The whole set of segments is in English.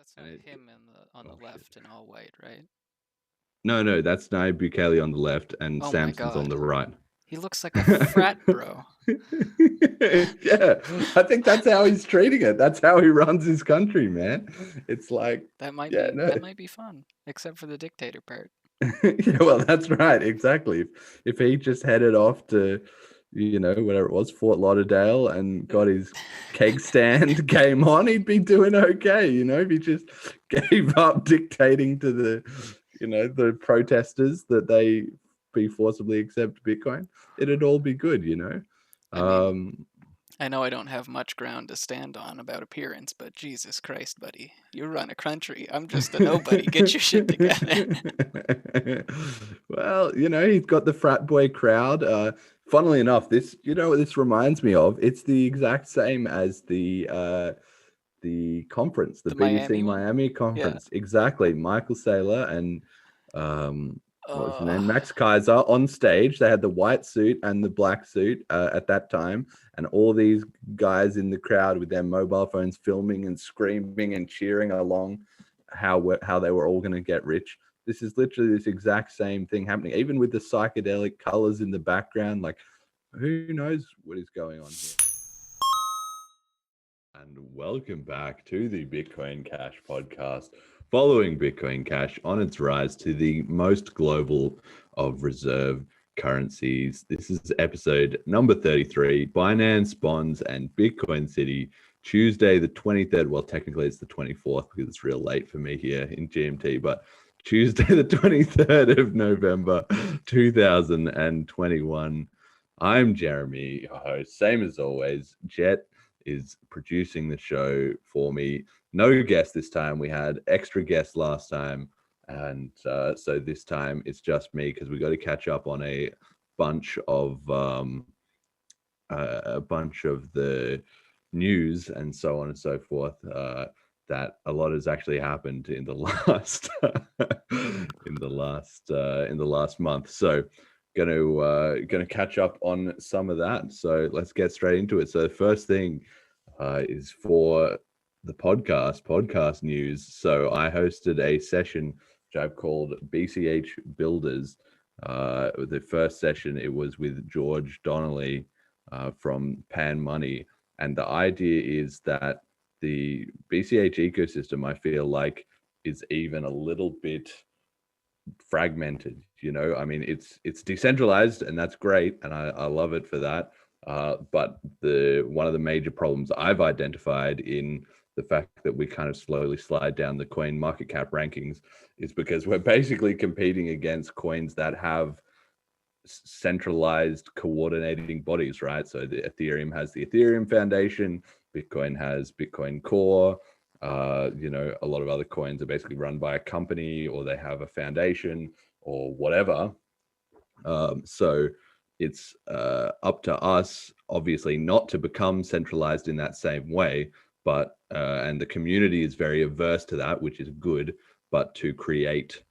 That's not him on the left in all white, right? No, that's Nayib Bukele on the left and Oh my Samson's on God. the right. He looks like a frat bro. Yeah, I think that's how he's treating it. That's how he runs his country, man. It's like, That might yeah, be no. that might be fun, except for the dictator part. Yeah, well, that's right. Exactly. If he just headed off to, whatever it was, Fort Lauderdale and got his keg stand game on, he'd be doing okay. If he just gave up dictating to the protesters that they be forcibly accept Bitcoin, it'd all be good. I mean, I know I don't have much ground to stand on about appearance, but Jesus Christ, buddy, you run a country. I'm just a nobody. Get your shit together. Well, he's got the frat boy crowd. Funnily enough, this, what this reminds me of? It's the exact same as the conference, the BDC Miami conference. Yeah. Exactly. Michael Saylor and what was his name? Max Kaiser on stage. They had the white suit and the black suit at that time, and all these guys in the crowd with their mobile phones filming and screaming and cheering along how they were all going to get rich. This is literally this exact same thing happening, even with the psychedelic colors in the background. Like, who knows what is going on here? And welcome back to the Bitcoin Cash podcast. Following Bitcoin Cash on its rise to the most global of reserve currencies. This is episode number 33, Binance, Bonds, and Bitcoin City, Tuesday the 23rd. Well, technically it's the 24th because it's real late for me here in GMT, but Tuesday the 23rd of November, 2021. I'm Jeremy, your host. Same as always, Jet is producing the show for me. No guest this time. We had extra guests last time, and so this time it's just me because we got to catch up on a bunch of the news and so on and so forth. That a lot has actually happened in the last in the last month. So gonna catch up on some of that. So let's get straight into it. So the first thing is for the podcast news. So I hosted a session which I've called BCH Builders. The first session, it was with George Donnelly from Pan Money, and the idea is that the BCH ecosystem, I feel like, is even a little bit fragmented. I mean, it's decentralized, and that's great, and I love it for that. But one of the major problems I've identified in the fact that we kind of slowly slide down the coin market cap rankings is because we're basically competing against coins that have centralized coordinating bodies, right? So the Ethereum has the Ethereum Foundation, Bitcoin has Bitcoin Core. A lot of other coins are basically run by a company, or they have a foundation or whatever. So it's up to us, obviously, not to become centralized in that same way, but and the community is very averse to that, which is good, but to create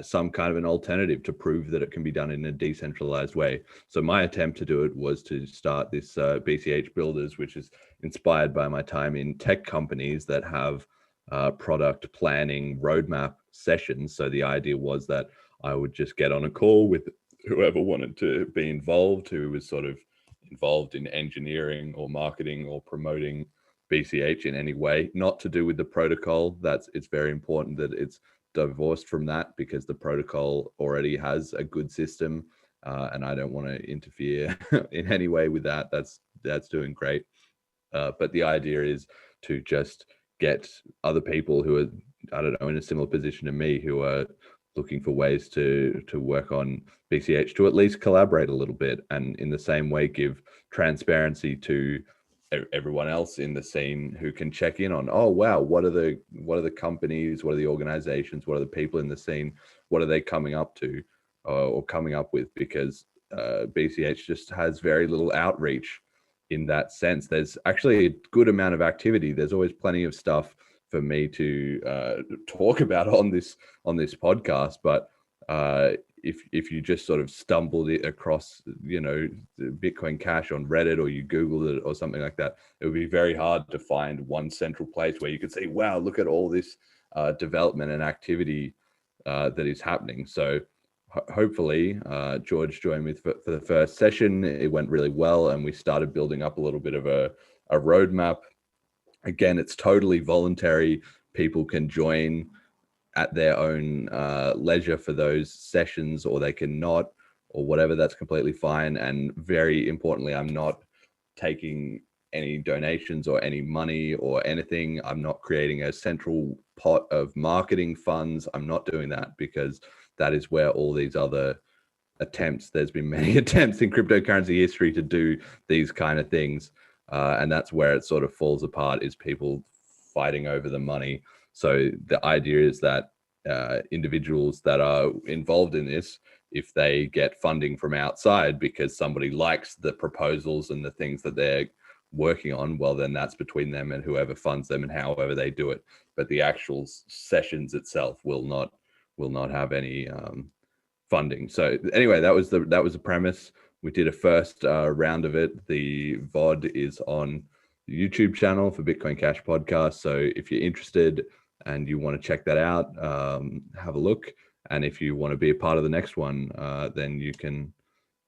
some kind of an alternative to prove that it can be done in a decentralized way. So my attempt to do it was to start this BCH Builders, which is inspired by my time in tech companies that have product planning roadmap sessions. So the idea was that I would just get on a call with whoever wanted to be involved, who was sort of involved in engineering or marketing or promoting BCH in any way, not to do with the protocol. It's very important that it's divorced from that, because the protocol already has a good system, and I don't want to interfere in any way with that. That's doing great, but the idea is to just get other people who are, I don't know, in a similar position to me, who are looking for ways to work on BCH, to at least collaborate a little bit, and in the same way give transparency to everyone else in the scene who can check in on, oh wow, what are the companies, what are the organizations, what are the people in the scene, what are they coming up to or coming up with, because BCH just has very little outreach in that sense. There's actually a good amount of activity. There's always plenty of stuff for me to talk about on this podcast, but if you just sort of stumbled it across, you know, Bitcoin Cash on Reddit, or you Googled it or something like that, it would be very hard to find one central place where you could say, wow, look at all this development and activity that is happening. So hopefully George joined me for the first session. It went really well, and we started building up a little bit of a roadmap. Again, it's totally voluntary. People can join at their own leisure for those sessions, or they can not, or whatever. That's completely fine. And very importantly, I'm not taking any donations or any money or anything. I'm not creating a central pot of marketing funds. I'm not doing that, because that is where all these other attempts, there's been many attempts in cryptocurrency history to do these kind of things. And that's where it sort of falls apart, is people fighting over the money. So the idea is that individuals that are involved in this, if they get funding from outside because somebody likes the proposals and the things that they're working on, well, then that's between them and whoever funds them and however they do it. But the actual sessions itself will not have any funding. So anyway, that was the premise. We did a first round of it. The VOD is on the YouTube channel for Bitcoin Cash Podcast. So if you're interested and you want to check that out, have a look. And if you want to be a part of the next one, then you can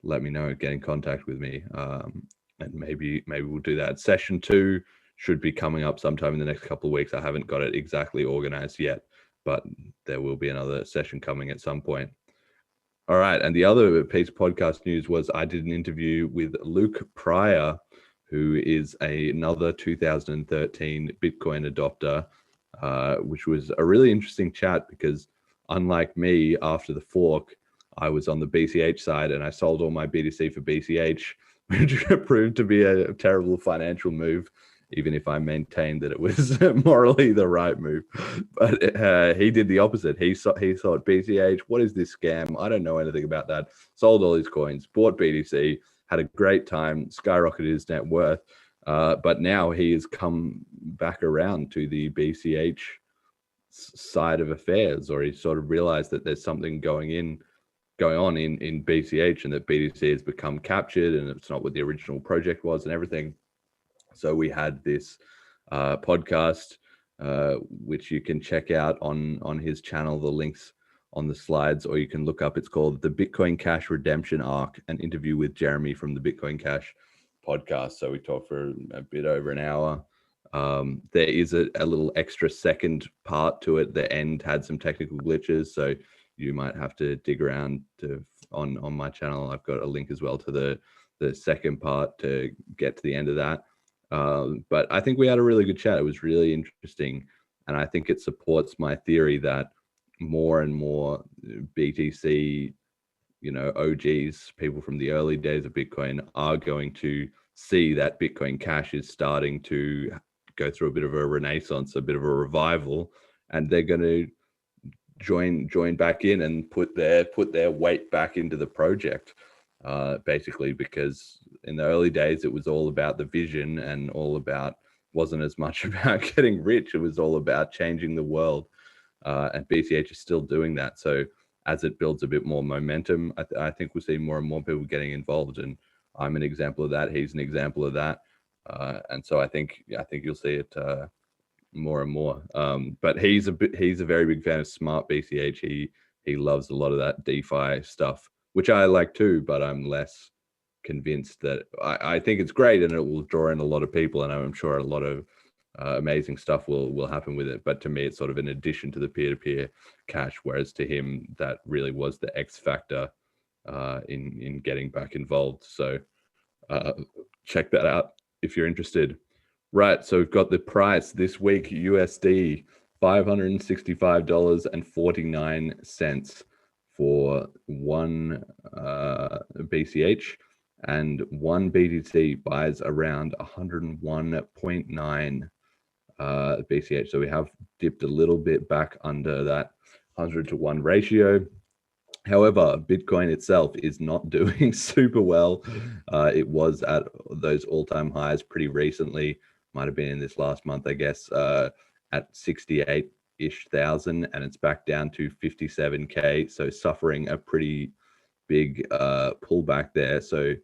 let me know, get in contact with me. And maybe we'll do that. Session 2 should be coming up sometime in the next couple of weeks. I haven't got it exactly organized yet, but there will be another session coming at some point. All right. And the other piece of podcast news was I did an interview with Luke Pryor, who is another 2013 Bitcoin adopter, which was a really interesting chat, because unlike me, after the fork, I was on the BCH side and I sold all my BTC for BCH, which proved to be a terrible financial move, even if I maintained that it was morally the right move. But he did the opposite. He thought BCH, what is this scam? I don't know anything about that. Sold all his coins, bought BTC, had a great time, skyrocketed his net worth. But now he has come back around to the BCH side of affairs, or he sort of realized that there's something going on in BCH, and that BTC has become captured and it's not what the original project was and everything. So we had this podcast, which you can check out on his channel. The link's on the slides, or you can look up. It's called The Bitcoin Cash Redemption Arc, an interview with Jeremy from the Bitcoin Cash podcast. So we talked for a bit over an hour. There is a little extra second part to it. The end had some technical glitches, so you might have to dig around on my channel. I've got a link as well to the second part to get to the end of that. But I think we had a really good chat. It was really interesting, and I think it supports my theory that more and more BTC, OGs, people from the early days of Bitcoin, are going to see that Bitcoin Cash is starting to go through a bit of a renaissance, a bit of a revival, and they're going to join back in and put their weight back into the project, basically, because in the early days it was all about the vision and wasn't as much about getting rich. It was all about changing the world, and BCH is still doing that. So as it builds a bit more momentum, I think we'll see more and more people getting involved, and I'm an example of that. He's an example of that, and so I think you'll see it more and more. But he's a very big fan of SmartBCH. He loves a lot of that DeFi stuff, which I like too, but I'm less convinced that I think it's great and it will draw in a lot of people, and I'm sure a lot of amazing stuff will happen with it. But to me, it's sort of an addition to the peer-to-peer cash, whereas to him, that really was the X factor in getting back involved. So check that out if you're interested. Right, so we've got the price this week: USD $565.49 for one BCH, and one BTC buys around 101.9 BCH. So we have dipped a little bit back under that 100-to-1 ratio. However, Bitcoin itself is not doing super well. It was at those all-time highs pretty recently. Might have been in this last month, I guess, at 68 ish thousand, and it's back down to 57K. So suffering a pretty big pullback there. So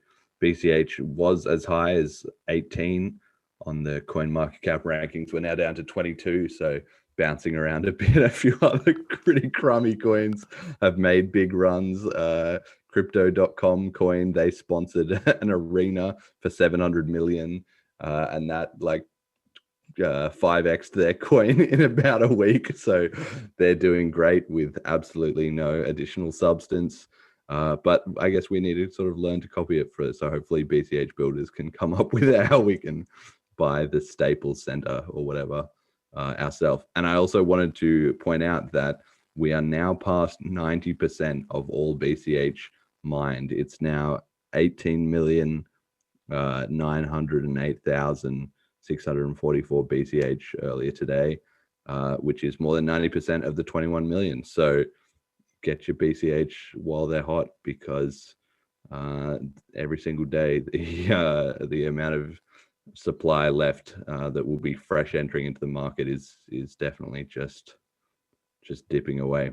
BCH was as high as 18 on the coin market cap rankings. We're now down to 22. So bouncing around a bit. A few other pretty crummy coins have made big runs. Crypto.com coin, they sponsored an arena for 700 million, and that like 5x their coin in about a week. So they're doing great with absolutely no additional substance. But I guess we need to sort of learn to copy it for it. So hopefully BCH Builders can come up with how we can buy the Staples Center or whatever ourselves. And I also wanted to point out that we are now past 90% of all BCH mined. It's now 18,908,644 BCH earlier today, which is more than 90% of the 21 million. So get your BCH while they're hot, because every single day the amount of supply left that will be fresh entering into the market is definitely just dipping away.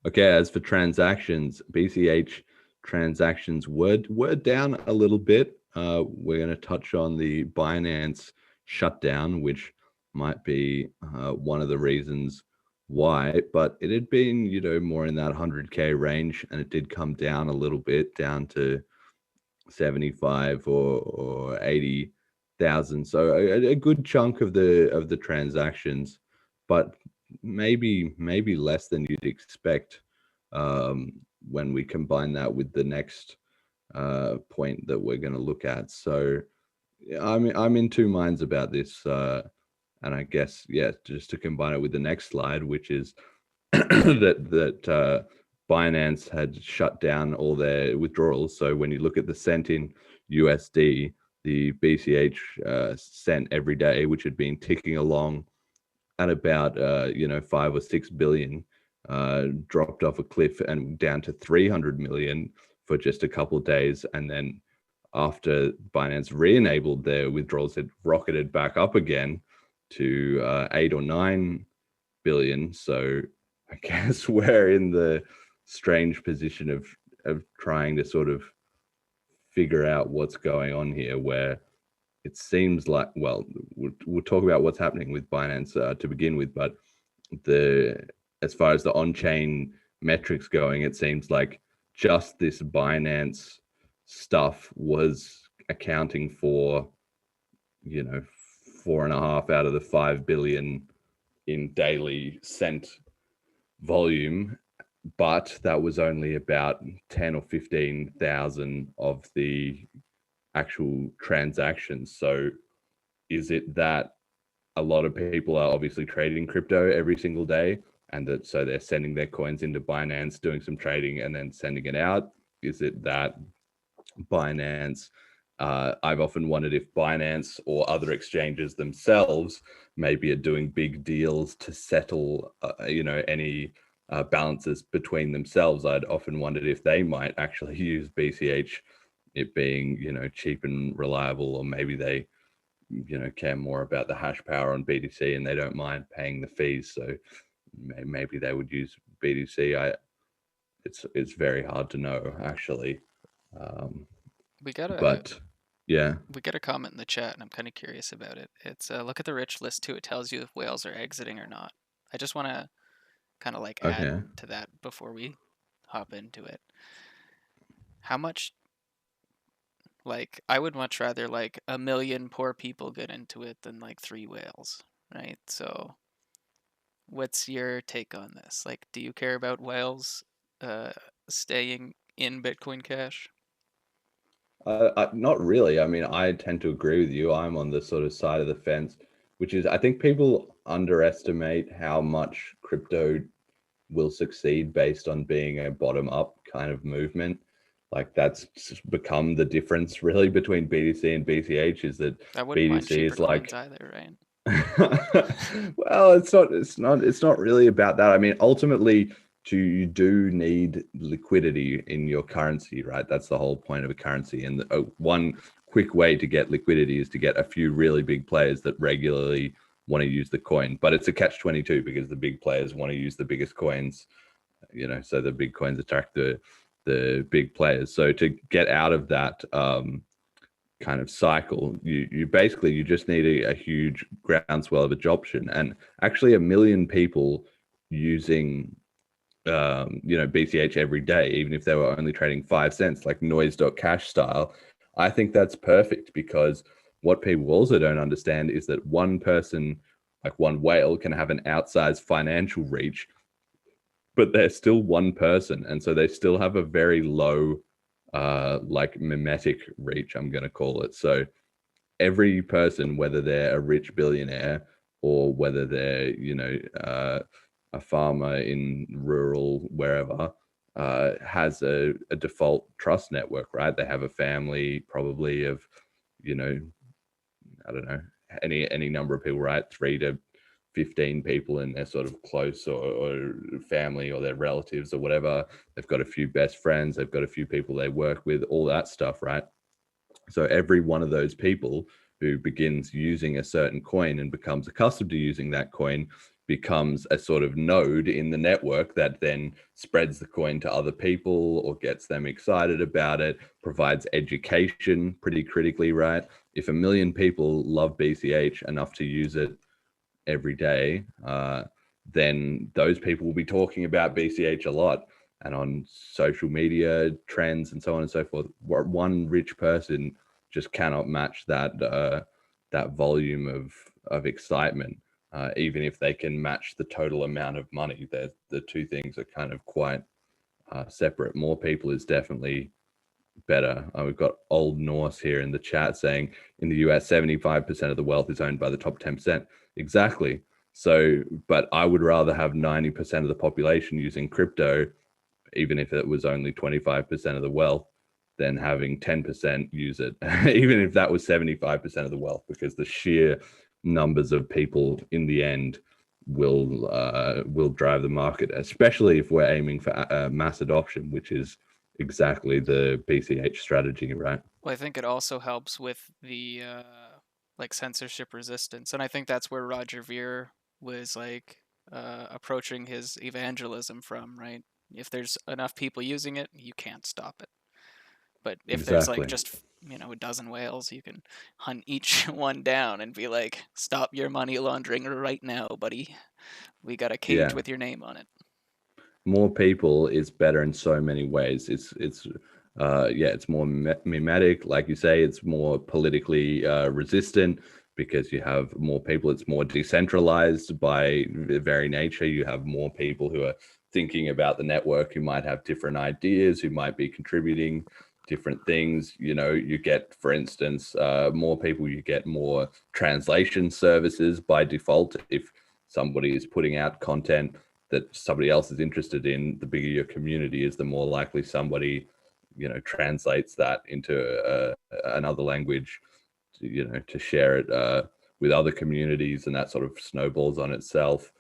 Okay, as for transactions, BCH transactions were down a little bit. We're going to touch on the Binance shutdown, which might be one of the reasons why, but it had been, more in that 100K range, and it did come down a little bit, down to 75 or 80,000. So a good chunk of the transactions, but maybe less than you'd expect when we combine that with the next point that we're going to look at. So I'm in two minds about this, and I guess just to combine it with the next slide, which is that Binance had shut down all their withdrawals. So when you look at the cent in USD, the BCH cent every day, which had been ticking along at about 5 or 6 billion, dropped off a cliff and down to 300 million for just a couple of days. And then after Binance re-enabled their withdrawals, it rocketed back up again to 8 or 9 billion. So I guess we're in the strange position of trying to sort of figure out what's going on here, where it seems like, well, we'll talk about what's happening with Binance to begin with, but as far as the on-chain metrics going, it seems like just this Binance stuff was accounting for 4.5 out of the 5 billion in daily cent volume, but that was only about 10 or 15,000 of the actual transactions. So is it that a lot of people are obviously trading crypto every single day, and that so they're sending their coins into Binance, doing some trading, and then sending it out? Is it that Binance, I've often wondered if Binance or other exchanges themselves maybe are doing big deals to settle any balances between themselves. I'd often wondered if they might actually use BCH, it being cheap and reliable, or maybe they care more about the hash power on BTC and they don't mind paying the fees, so maybe they would use BTC. It's very hard to know, actually. We got a comment in the chat, and I'm kind of curious about it. It's look at the rich list too. It tells you if whales are exiting or not. I just want to kind of add to that before we hop into it. How much? I would much rather 1 million poor people get into it than 3 whales, right? So what's your take on this? Do you care about whales staying in Bitcoin Cash? Not really. I mean, I tend to agree with you. I'm on the sort of side of the fence, which is I think people underestimate how much crypto will succeed based on being a bottom-up kind of movement. That's become the difference really between BTC and BCH, is that BTC is either, right? Well, it's not really about that. I mean, ultimately, you do need liquidity in your currency, right? That's the whole point of a currency. And one quick way to get liquidity is to get a few really big players that regularly want to use the coin. But it's a catch-22 because the big players want to use the biggest coins, you know, so the big coins attract the big players. So to get out of that kind of cycle, you basically, you just need a huge groundswell of adoption. And actually 1 million people using you know, BCH every day, even if they were only trading 5 cents, like noise.cash style, I think that's perfect, because what people also don't understand is that one person, like one whale, can have an outsized financial reach, but they're still one person. And so they still have a very low, like mimetic reach, I'm going to call it. So every person, whether they're a rich billionaire or whether they're, you know, a farmer in rural wherever, has a default trust network, right? They have a family probably of, you know, I don't know, any number of people, right? 3 to 15 people in their sort of close or family or their relatives or whatever. They've got a few best friends. They've got a few people they work with, all that stuff, right? So every one of those people who begins using a certain coin and becomes accustomed to using that coin becomes a sort of node in the network that then spreads the coin to other people or gets them excited about it, provides education pretty critically, right? If 1 million people love BCH enough to use it every day, then those people will be talking about BCH a lot, and on social media trends and so on and so forth. One rich person just cannot match that that volume of excitement, even if they can match the total amount of money. The two things are kind of quite separate. More people is definitely better. We've got Old Norse here in the chat saying in the US 75% of the wealth is owned by the top 10%. Exactly. So, but I would rather have 90% of the population using crypto, even if it was only 25% of the wealth, than having 10% use it, even if that was 75% of the wealth, because the sheer numbers of people in the end will drive the market, especially if we're aiming for mass adoption, which is exactly the BCH strategy, right? Well, I think it also helps with the like censorship resistance, and I think that's where Roger Ver was like approaching his evangelism from, right? If there's enough people using it, you can't stop it. But if there's like just, you know, a dozen whales, you can hunt each one down and be like, stop your money laundering right now, buddy. We got a cage with your name on it. More people is better in so many ways. It's more mimetic, like you say. It's more politically resistant because you have more people. It's more decentralized by very nature. You have more people who are thinking about the network, who might have different ideas, who might be contributing different things. You know, you get, for instance, more people, you get more translation services by default. If somebody is putting out content that somebody else is interested in, the bigger your community is, the more likely somebody, you know, translates that into another language, you know, to share it with other communities, and that sort of snowballs on itself.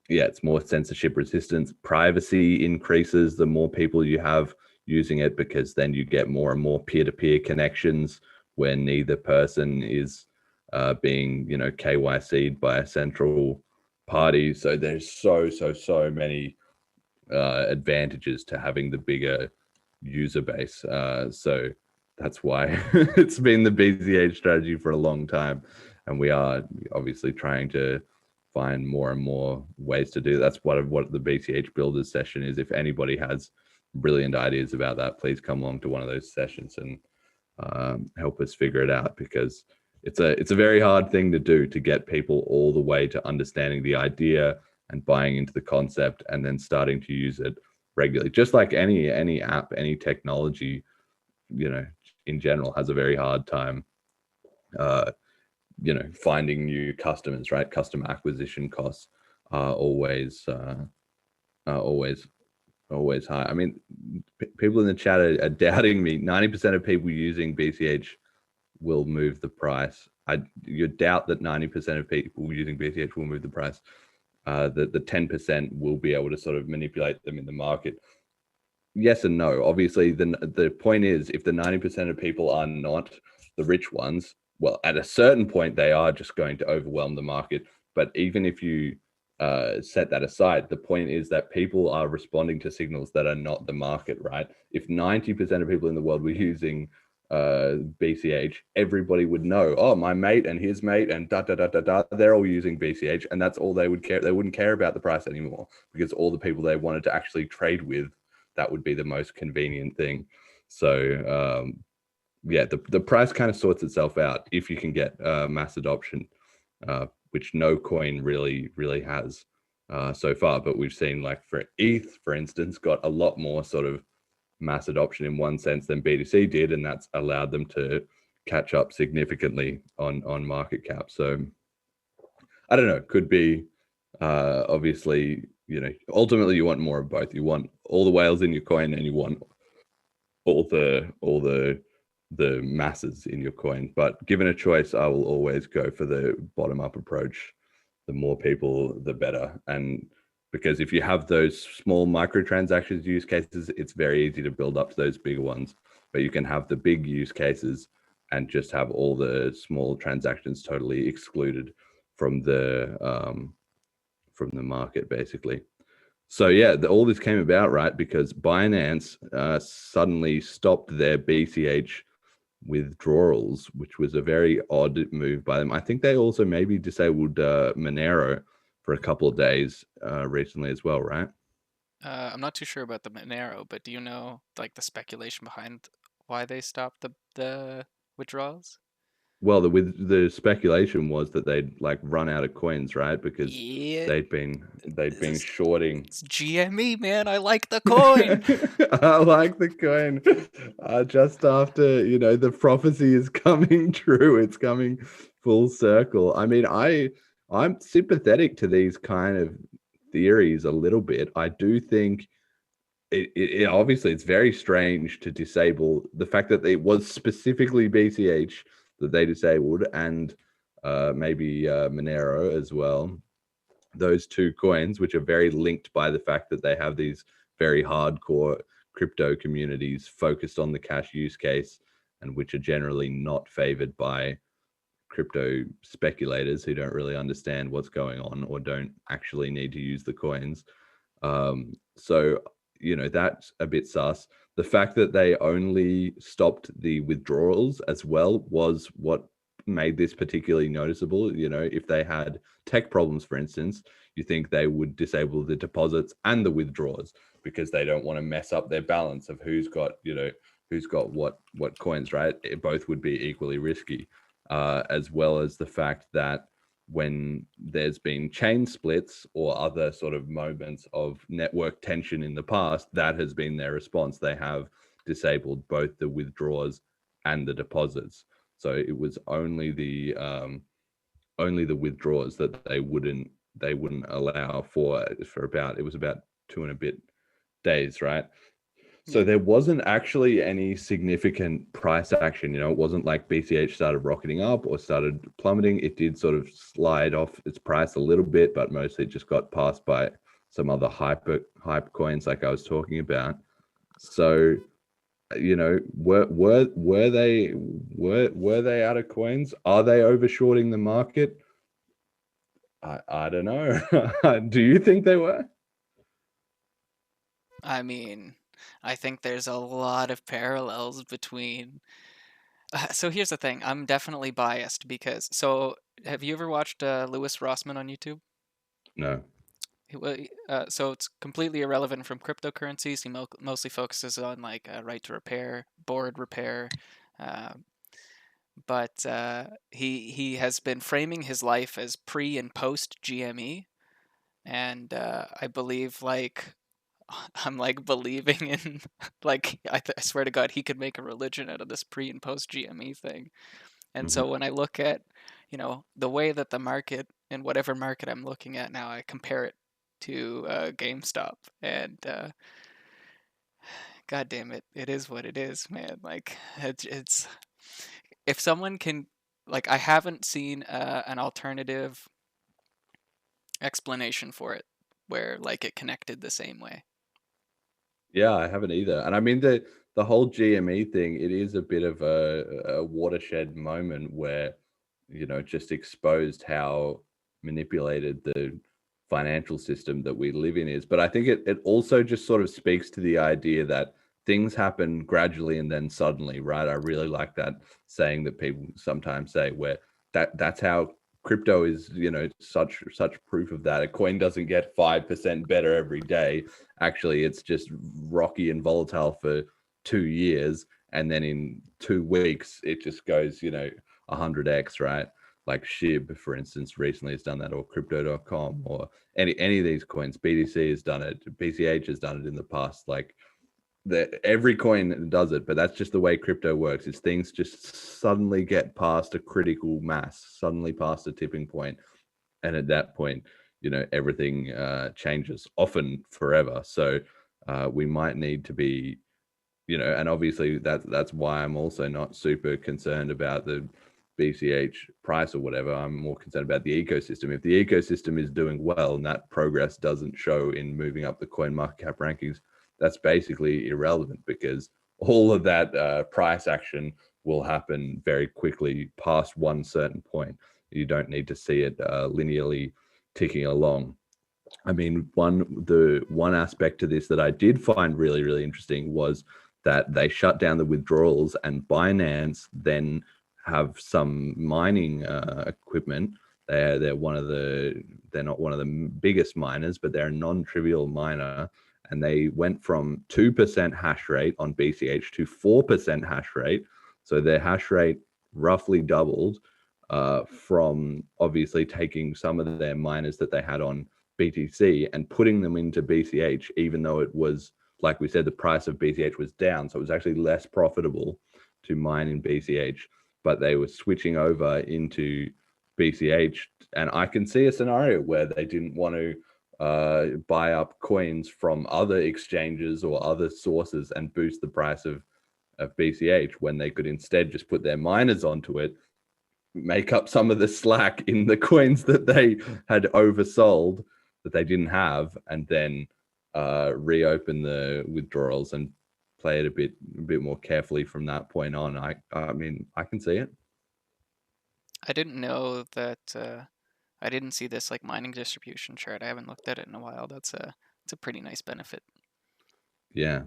It's more censorship resistance. Privacy increases the more people you have using it, because then you get more and more peer-to-peer connections where neither person is being, you know, KYC'd by a central party. So there's so many advantages to having the bigger user base. So that's why it's been the BCH strategy for a long time, and we are obviously trying to find more and more ways to do that. That's what the BCH Builders session is. If anybody has brilliant ideas about that, please come along to one of those sessions and help us figure it out, because it's a very hard thing to do, to get people all the way to understanding the idea and buying into the concept and then starting to use it regularly. Just like any app, any technology, you know, in general, has a very hard time you know, finding new customers, right? Customer acquisition costs are always high. I mean, people in the chat are doubting me. 90% of people using BCH will move the price. You doubt that 90% of people using BCH will move the price. The 10% will be able to sort of manipulate them in the market. Yes and no. Obviously, the point is, if the 90% of people are not the rich ones, well, at a certain point, they are just going to overwhelm the market. But even if you set that aside, the point is that people are responding to signals that are not the market, right? If 90% of people in the world were using BCH, everybody would know, oh, my mate and his mate and they're all using BCH, and that's all they would care. They wouldn't care about the price anymore, because all the people they wanted to actually trade with, that would be the most convenient thing. So yeah, the price kind of sorts itself out if you can get mass adoption, which no coin really has so far. But we've seen, like, for ETH, for instance, got a lot more sort of mass adoption in one sense than BTC did, and that's allowed them to catch up significantly on market cap. So I don't know, could be obviously, ultimately you want more of both. You want all the whales in your coin, and you want all the masses in your coin. But given a choice, I will always go for the bottom up approach. The more people, the better. And because if you have those small microtransactions use cases, it's very easy to build up to those bigger ones. But you can have the big use cases and just have all the small transactions totally excluded from the market, basically. So yeah, all this came about, right, because Binance suddenly stopped their BCH withdrawals, which was a very odd move by them. I think they also maybe disabled Monero for a couple of days recently as well, right? I'm not too sure about the Monero, but do you know, like, the speculation behind why they stopped the withdrawals? Well, the speculation was that they'd, like, run out of coins, right? Because Yeah, they'd been shorting. it's GME, man. I like the coin. I like the coin. Just after, the prophecy is coming true. It's coming full circle. I mean, I'm sympathetic to these kind of theories a little bit. I do think it obviously, it's very strange to disable the fact that it was specifically BCH that they disabled, and maybe Monero as well. Those two coins, which are very linked by the fact that they have these very hardcore crypto communities focused on the cash use case, and which are generally not favored by crypto speculators who don't really understand what's going on or don't actually need to use the coins. So, that's a bit sus. The fact that they only stopped the withdrawals as well was what made this particularly noticeable. If they had tech problems, for instance, you think they would disable the deposits and the withdrawals, because they don't want to mess up their balance of who's got what coins, right? It both would be equally risky, as well as the fact that when there's been chain splits or other sort of moments of network tension in the past, that has been their response. They have disabled both the withdrawals and the deposits. So it was only the withdrawals that they wouldn't allow for about, it was about 2 and a bit days, right? So there wasn't actually any significant price action. It wasn't like BCH started rocketing up or started plummeting. It did sort of slide off its price a little bit, but mostly it just got passed by some other hype coins like I was talking about. So, were they out of coins? Are they overshorting the market? I don't know. Do you think they were? I mean, I think there's a lot of parallels between. So here's the thing. I'm definitely biased because. So have you ever watched Louis Rossmann on YouTube? No. So it's completely irrelevant from cryptocurrencies. He mostly focuses on, like, right to repair, board repair, uh, but he has been framing his life as pre and post GME, and I believe, like, I'm, like, believing in, like, I swear to God, he could make a religion out of this pre and post GME thing. And so when I look at, the way that the market, in whatever market I'm looking at now, I compare it to GameStop, and God damn it, it is what it is, man. Like, it's if someone can, like, I haven't seen an alternative explanation for it where, like, it connected the same way. Yeah, I haven't either. And I mean, the whole GME thing, it is a bit of a watershed moment where, just exposed how manipulated the financial system that we live in is. But I think it also just sort of speaks to the idea that things happen gradually and then suddenly, right? I really like that saying that people sometimes say, where that's how crypto is, such proof of that. A coin doesn't get 5% better every day. Actually, it's just rocky and volatile for 2 years, and then in 2 weeks it just goes 100x, right? Like SHIB, for instance, recently has done that, or crypto.com, or any of these coins. BTC has done it, BCH has done it in the past. Like every coin does it, but that's just the way crypto works. Is things just suddenly get past a critical mass, suddenly past a tipping point, and at that point, everything changes, often forever. So we might need to be, and obviously that's why I'm also not super concerned about the BCH price or whatever. I'm more concerned about the ecosystem. If the ecosystem is doing well and that progress doesn't show in moving up the coin market cap rankings, that's basically irrelevant, because all of that price action will happen very quickly past one certain point. You don't need to see it linearly ticking along. I mean, one aspect to this that I did find really, really interesting was that they shut down the withdrawals, and Binance then have some mining equipment. They're not one of the biggest miners, but they're a non-trivial miner, and they went from 2% hash rate on BCH to 4% hash rate. So their hash rate roughly doubled from obviously taking some of their miners that they had on BTC and putting them into BCH, even though it was, like we said, the price of BCH was down. So it was actually less profitable to mine in BCH, but they were switching over into BCH. And I can see a scenario where they didn't want to buy up coins from other exchanges or other sources and boost the price of BCH, when they could instead just put their miners onto it, make up some of the slack in the coins that they had oversold that they didn't have, and then reopen the withdrawals and play it a bit more carefully from that point on. I mean, I can see it. I didn't know that. I didn't see this like mining distribution chart. I haven't looked at it in a while. It's a pretty nice benefit. Yeah.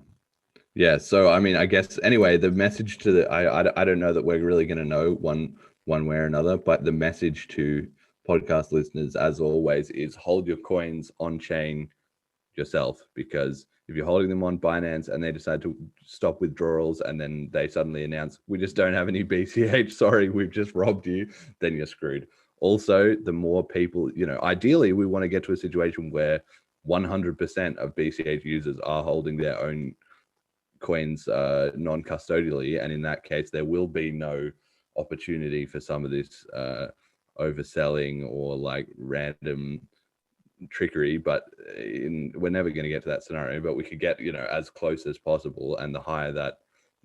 So I mean, I guess anyway, the message to the I don't know that we're really going to know one way or another, but the message to podcast listeners, as always, is hold your coins on chain yourself, because if you're holding them on Binance and they decide to stop withdrawals and then they suddenly announce, we just don't have any BCH, sorry, we've just robbed you, then you're screwed. Also, the more people, ideally we want to get to a situation where 100% of BCH users are holding their own coins non-custodially, and in that case there will be no opportunity for some of this overselling or like random trickery. But we're never going to get to that scenario, but we could get as close as possible. And the higher that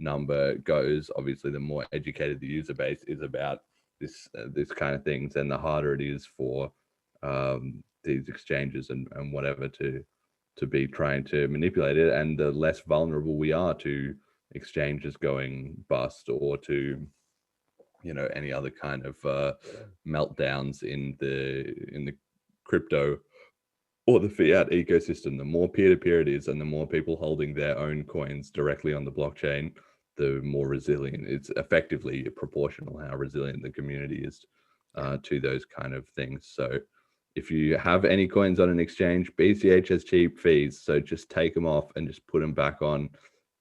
number goes, obviously the more educated the user base is about this kind of things, and the harder it is for these exchanges and whatever to be trying to manipulate it, and the less vulnerable we are to exchanges going bust, or to any other kind of meltdowns in the crypto or the fiat ecosystem. The more peer-to-peer it is, and the more people holding their own coins directly on the blockchain, the more resilient. It's effectively proportional how resilient the community is to those kind of things. So if you have any coins on an exchange, BCH has cheap fees, so just take them off and just put them back on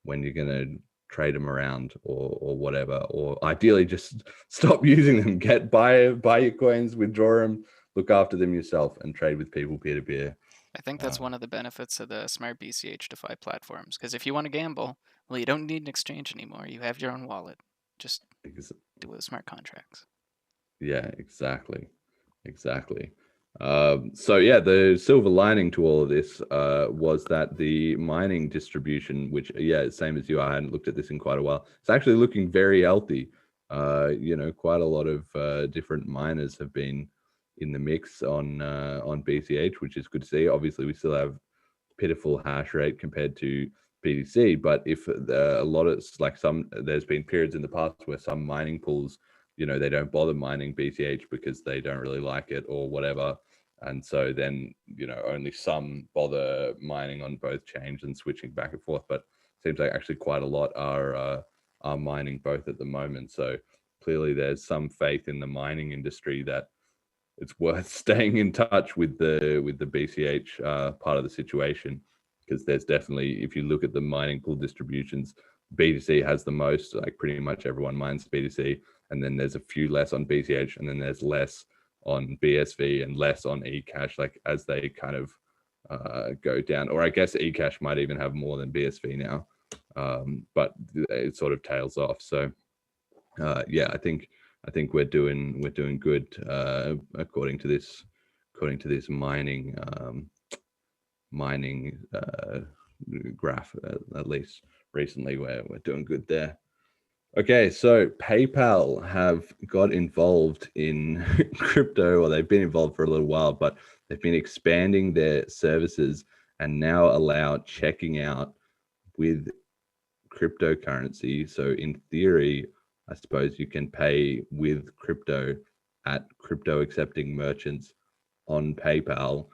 when you're going to trade them around or whatever. Or ideally just stop using them. Buy your coins, withdraw them, look after them yourself, and trade with people peer-to-peer. I think that's one of the benefits of the SmartBCH DeFi platforms, because if you want to gamble, well, you don't need an exchange anymore. You have your own wallet. Just do it with smart contracts. Yeah, exactly. So yeah, the silver lining to all of this was that the mining distribution, which same as you, I hadn't looked at this in quite a while, it's actually looking very healthy. Quite a lot of different miners have been in the mix on BCH, which is good to see. Obviously, we still have pitiful hash rate compared to BTC. But if a lot of there's been periods in the past where some mining pools, they don't bother mining BCH because they don't really like it or whatever. And so then, only some bother mining on both chains and switching back and forth. But it seems like actually quite a lot are mining both at the moment. So clearly there's some faith in the mining industry that it's worth staying in touch with the BCH part of the situation, because there's definitely, if you look at the mining pool distributions, BTC has the most, like pretty much everyone mines BTC, and then there's a few less on BCH, and then there's less on BSV and less on eCash, like as they kind of go down. Or I guess eCash might even have more than BSV now, but it sort of tails off. So yeah, I think we're doing good according to this mining graph, at least recently. We're doing good there. Okay, so PayPal have got involved in crypto, or they've been involved for a little while, but they've been expanding their services and now allow checking out with cryptocurrency. So in theory, I suppose you can pay with crypto at crypto accepting merchants on PayPal.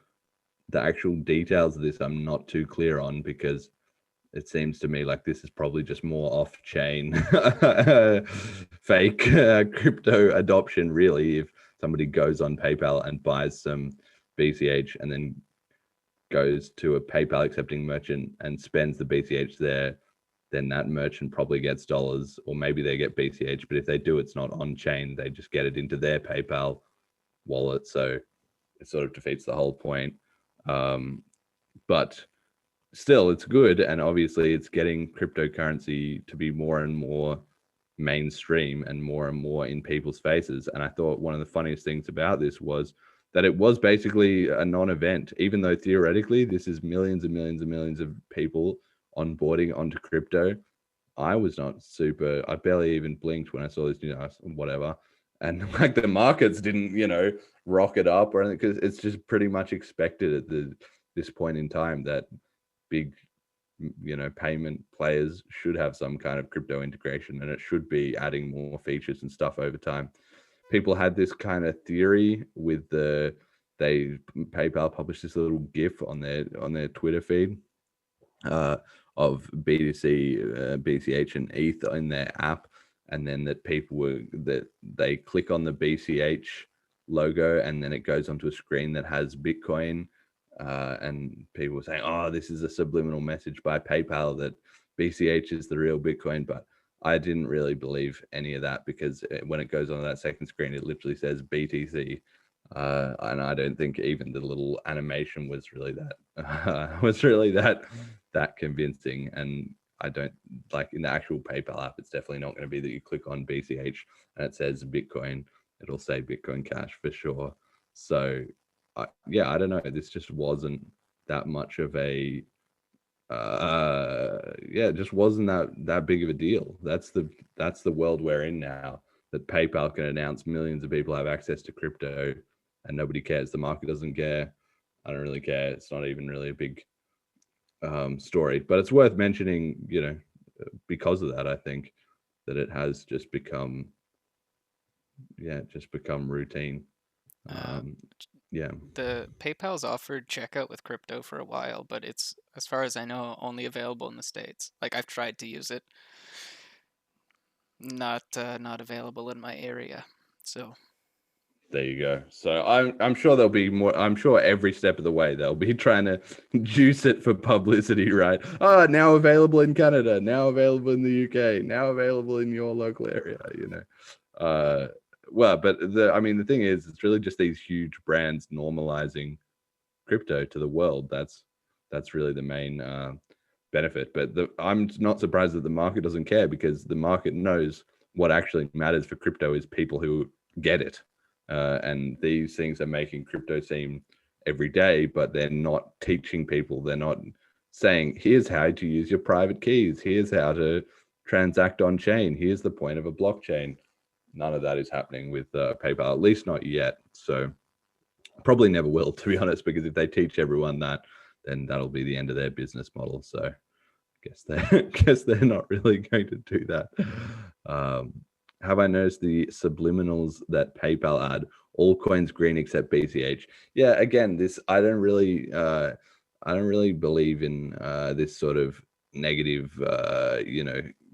The actual details of this I'm not too clear on, because it seems to me like this is probably just more off-chain fake crypto adoption, really. If somebody goes on PayPal and buys some BCH and then goes to a PayPal accepting merchant and spends the BCH there, then that merchant probably gets dollars, or maybe they get BCH. But if they do, it's not on chain, they just get it into their PayPal wallet. So it sort of defeats the whole point. But still, it's good. And obviously it's getting cryptocurrency to be more and more mainstream and more in people's faces. And I thought one of the funniest things about this was that it was basically a non-event, even though theoretically this is millions and millions and millions of people onboarding onto crypto. I was not I barely even blinked when I saw this, whatever. And like the markets didn't, rocket up or anything, because it's just pretty much expected at this point in time that big, payment players should have some kind of crypto integration, and it should be adding more features and stuff over time. People had this kind of theory with PayPal published this little GIF on their Twitter feed of BTC, BCH, and ETH in their app, and then that they click on the BCH logo, and then it goes onto a screen that has Bitcoin, and people were saying, "Oh, this is a subliminal message by PayPal that BCH is the real Bitcoin." But I didn't really believe any of that, because when it goes on that second screen, it literally says BTC. And I don't think even the little animation was really that convincing. And I don't like, in the actual PayPal app, it's definitely not going to be that you click on BCH and it says Bitcoin. It'll say Bitcoin Cash for sure. So I don't know. This just wasn't that much of a it just wasn't that big of a deal. That's the world we're in now, that PayPal can announce millions of people have access to crypto and nobody cares. The market doesn't care. I don't really care. It's not even really a big story, but it's worth mentioning, because of that. I think that it has just become routine. The PayPal's offered checkout with crypto for a while, but it's, as far as I know, only available in the States. Like, I've tried to use it, not available in my area. So there you go. So I'm sure there'll be more. I'm sure every step of the way they'll be trying to juice it for publicity, right? Oh, now available in Canada, now available in the UK, now available in your local area, Well, but the thing is, it's really just these huge brands normalizing crypto to the world. That's really the main benefit. But I'm not surprised that the market doesn't care, because the market knows what actually matters for crypto is people who get it. And these things are making crypto seem every day, but they're not teaching people. They're not saying, here's how to use your private keys. Here's how to transact on chain. Here's the point of a blockchain. None of that is happening with PayPal, at least not yet. So probably never will, to be honest, because if they teach everyone that, then that'll be the end of their business model. So guess they're not really going to do that. Have I noticed the subliminals that PayPal add? All coins green except BCH. Yeah, again, this I don't really believe in this sort of negative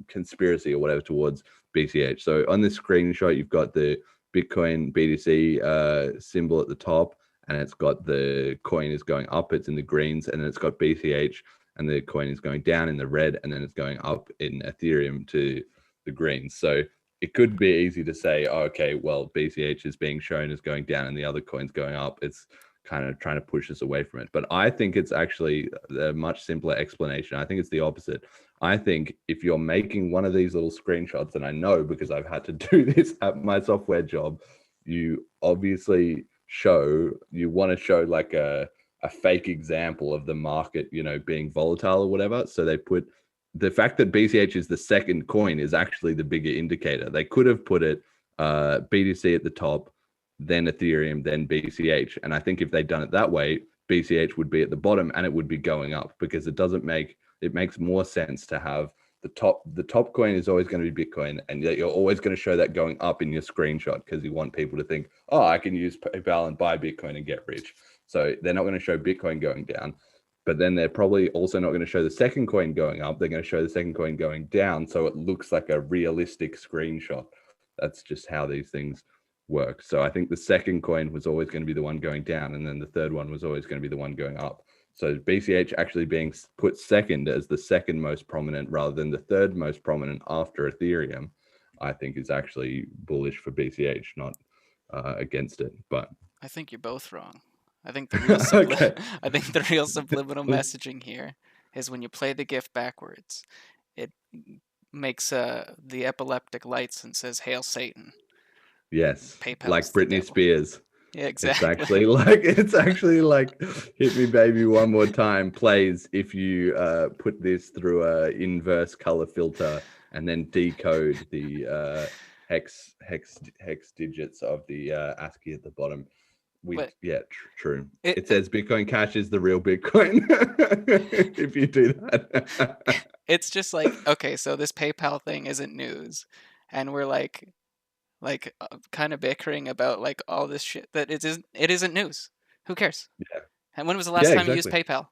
conspiracy or whatever towards BCH. So on this screenshot, you've got the Bitcoin BTC symbol at the top, and it's got the coin is going up, it's in the greens, and then it's got BCH, and the coin is going down in the red, and then it's going up in Ethereum to the greens. So it could be easy to say, oh, okay, well, BCH is being shown as going down and the other coin's going up. It's kind of trying to push us away from it. But I think it's actually a much simpler explanation. I think it's the opposite. I think if you're making one of these little screenshots, and I know because I've had to do this at my software job, you obviously you want to show like a fake example of the market, being volatile or whatever. So they put the fact that BCH is the second coin is actually the bigger indicator. They could have put it BTC at the top, then Ethereum, then BCH. And I think if they'd done it that way, BCH would be at the bottom and it would be going up, because it makes more sense to have the top coin is always going to be Bitcoin, and yet you're always going to show that going up in your screenshot because you want people to think, oh, I can use PayPal and buy Bitcoin and get rich. So they're not going to show Bitcoin going down. But then they're probably also not going to show the second coin going up. They're going to show the second coin going down, so it looks like a realistic screenshot. That's just how these things work. So I think the second coin was always going to be the one going down, and then the third one was always going to be the one going up. So BCH actually being put second as the second most prominent rather than the third most prominent after Ethereum, I think is actually bullish for BCH, not against it. But I think you're both wrong. I think the real I think the real subliminal messaging here is when you play the GIF backwards, it makes the epileptic lights and says "Hail Satan." Yes, PayPal's like Britney Spears. Yeah, exactly. It's actually like "Hit Me Baby One More Time" plays if you put this through a inverse color filter and then decode the hex digits of the ASCII at the bottom. True. It says Bitcoin Cash is the real Bitcoin if you do that. It's just like, okay, so this PayPal thing isn't news, and we're like kind of bickering about like all this shit that it isn't news. Who cares? Yeah. And when was the last time you used PayPal?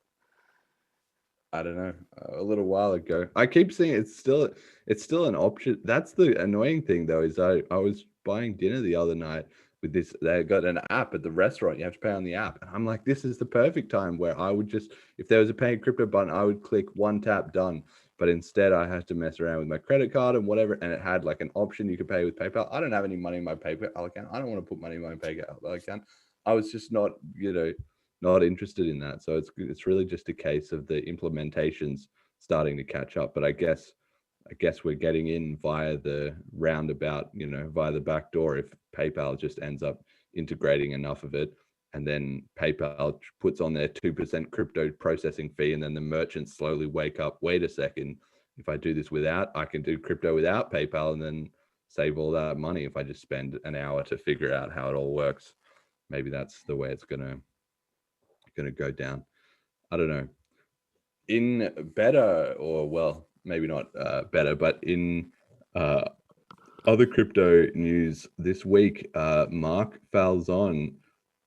I don't know, a little while ago. I keep seeing it's still an option. That's the annoying thing though, is I was buying dinner the other night with this. They got an app at the restaurant. You have to pay on the app, and I'm like, this is the perfect time where I would just, if there was a pay crypto button, I would click one tap, done. But instead I had to mess around with my credit card and whatever, and it had like an option you could pay with PayPal. I don't have any money in my PayPal account. I don't want to put money in my PayPal account. I was just not interested in that. So it's really just a case of the implementations starting to catch up. But I guess we're getting in via the roundabout, via the back door, if PayPal just ends up integrating enough of it, and then PayPal puts on their 2% crypto processing fee, and then the merchants slowly wake up, wait a second, if I do this I can do crypto without PayPal and then save all that money if I just spend an hour to figure out how it all works. Maybe that's the way it's gonna go down. I don't know. In better, or well, maybe not better, but in other crypto news this week, Mark Falzon,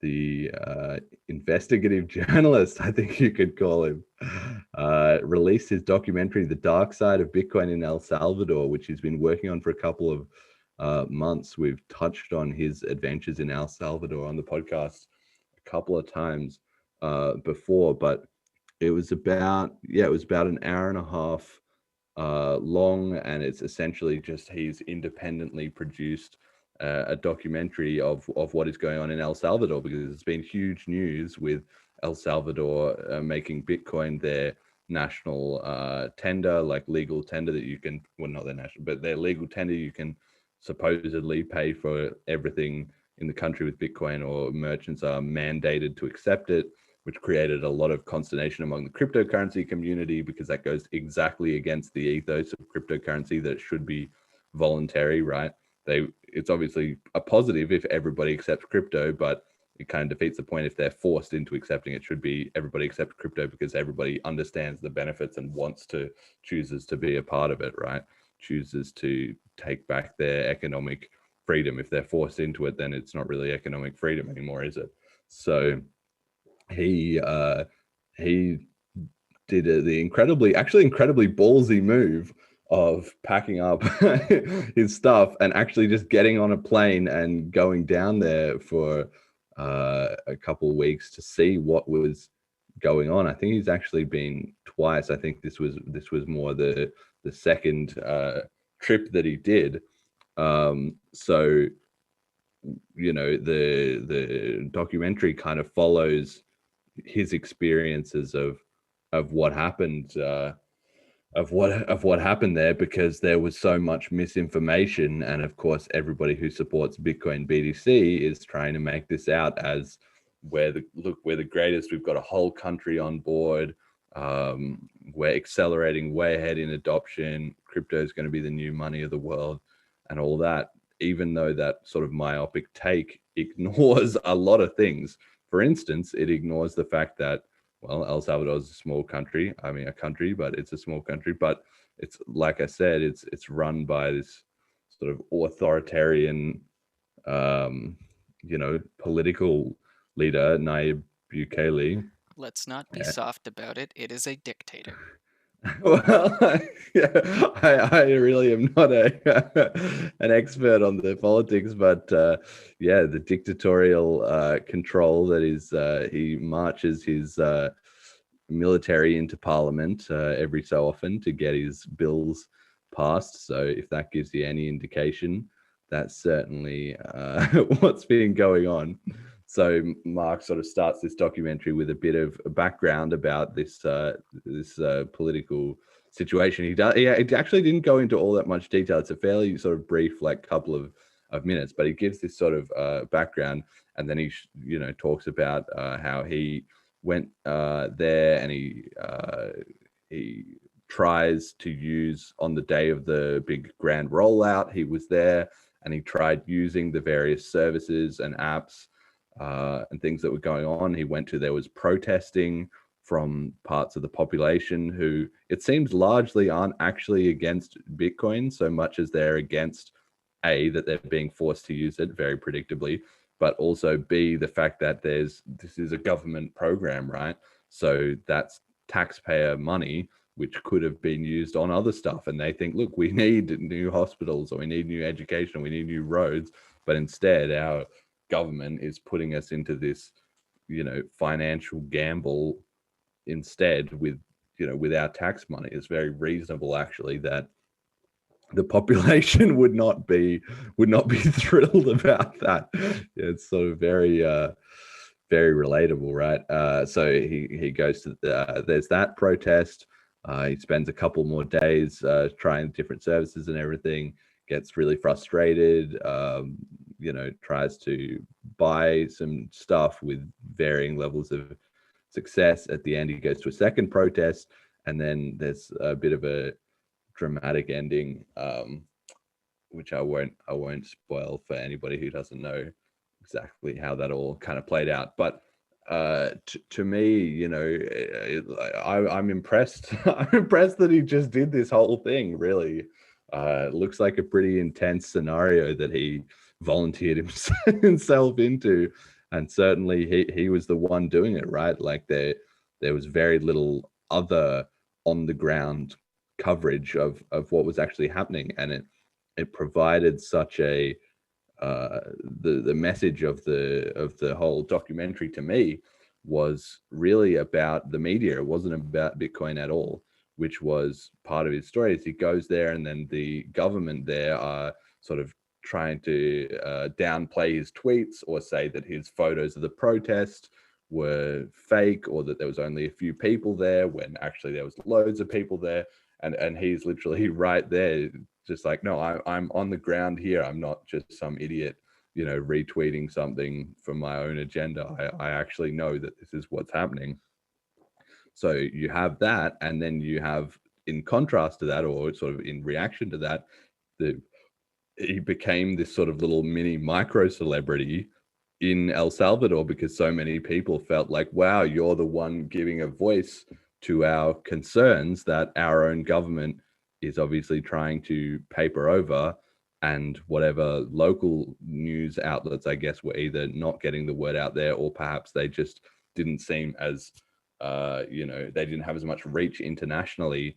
the investigative journalist, I think you could call him, released his documentary, The Dark Side of Bitcoin in El Salvador, which he's been working on for a couple of months. We've touched on his adventures in El Salvador on the podcast a couple of times before, but it was about an hour and a half long, and it's essentially just he's independently produced a documentary of what is going on in El Salvador, because it's been huge news with El Salvador making Bitcoin their national tender, like legal tender that you can, well, not their national, but their legal tender you can supposedly pay for everything in the country with Bitcoin, or merchants are mandated to accept it, which created a lot of consternation among the cryptocurrency community, because that goes exactly against the ethos of cryptocurrency, that it should be voluntary, right? It's obviously a positive if everybody accepts crypto, but it kind of defeats the point. If they're forced into accepting it, should be everybody accept crypto because everybody understands the benefits and chooses to be a part of it, right? Chooses to take back their economic freedom. If they're forced into it, then it's not really economic freedom anymore, is it? So he did the incredibly ballsy move of packing up his stuff and actually just getting on a plane and going down there for a couple of weeks to see what was going on. I think he's actually been twice. I think this was more the second trip that he did. So you know, the documentary kind of follows his experiences of what happened of what happened there, because there was so much misinformation, and of course everybody who supports Bitcoin BTC is trying to make this out as we're the greatest, we've got a whole country on board, we're accelerating way ahead in adoption, crypto is going to be the new money of the world and all that, even though that sort of myopic take ignores a lot of things. For instance, it ignores the fact that, well, El Salvador is a small country. I mean, a country, but it's a small country. But it's, like I said, it's run by this sort of authoritarian, you know, political leader, Nayib Bukele. Let's not be soft about it. It is a dictator. Well, yeah, I really am not an expert on the politics, but yeah, the dictatorial control that is, he marches his military into parliament every so often to get his bills passed. So if that gives you any indication, that's certainly what's been going on. So Mark sort of starts this documentary with a bit of a background about this political situation. He actually didn't go into all that much detail. It's a fairly sort of brief, like, couple of minutes, but he gives this sort of background, and then he talks about how he went there, and he tries to use, on the day of the big grand rollout, he was there and he tried using the various services and apps and things that were going on. There was protesting from parts of the population who, it seems, largely aren't actually against Bitcoin so much as they're against that they're being forced to use it, very predictably, but also B, the fact that this is a government program, right? So that's taxpayer money, which could have been used on other stuff. And they think, look, we need new hospitals, or we need new education, we need new roads. But instead, our government is putting us into this, financial gamble instead with our tax money. It's very reasonable, actually, that the population would not be thrilled about that. It's sort of very very relatable, right? So he goes to there's that protest. He spends a couple more days trying different services and everything, gets really frustrated, tries to buy some stuff with varying levels of success. At the end, he goes to a second protest, and then there's a bit of a dramatic ending, which I won't spoil for anybody who doesn't know exactly how that all kind of played out. But to me, I'm impressed. I'm impressed that he just did this whole thing. Really, it looks like a pretty intense scenario that he volunteered himself into, and certainly he was the one doing it, right? Like there was very little other on the ground coverage of what was actually happening, and it provided such a the message of the whole documentary to me was really about the media. It wasn't about Bitcoin at all, which was part of his story. As he goes there, and then the government there are sort of trying to downplay his tweets, or say that his photos of the protest were fake, or that there was only a few people there when actually there was loads of people there. And he's literally right there, just like, no, I'm on the ground here. I'm not just some idiot, retweeting something for my own agenda. I actually know that this is what's happening. So you have that, and then you have, in contrast to that, or sort of in reaction to that, he became this sort of little mini micro celebrity in El Salvador, because so many people felt like, wow, you're the one giving a voice to our concerns that our own government is obviously trying to paper over. And whatever local news outlets, I guess, were either not getting the word out there, or perhaps they just didn't seem as, they didn't have as much reach internationally,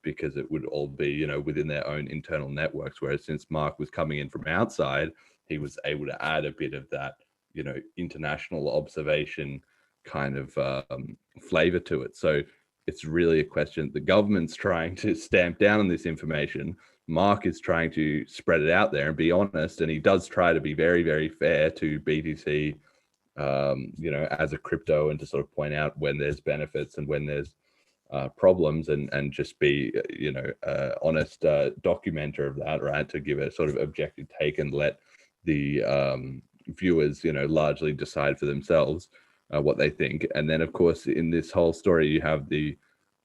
because it would all be, within their own internal networks. Whereas since Mark was coming in from outside, he was able to add a bit of that, international observation kind of flavor to it. So it's really a question. The government's trying to stamp down on this information. Mark is trying to spread it out there and be honest, and he does try to be very, very fair to BTC, as a crypto, and to sort of point out when there's benefits and when there's problems, and just be, honest documenter of that, right? To give a sort of objective take and let the viewers, largely decide for themselves what they think. And then, of course, in this whole story, you have the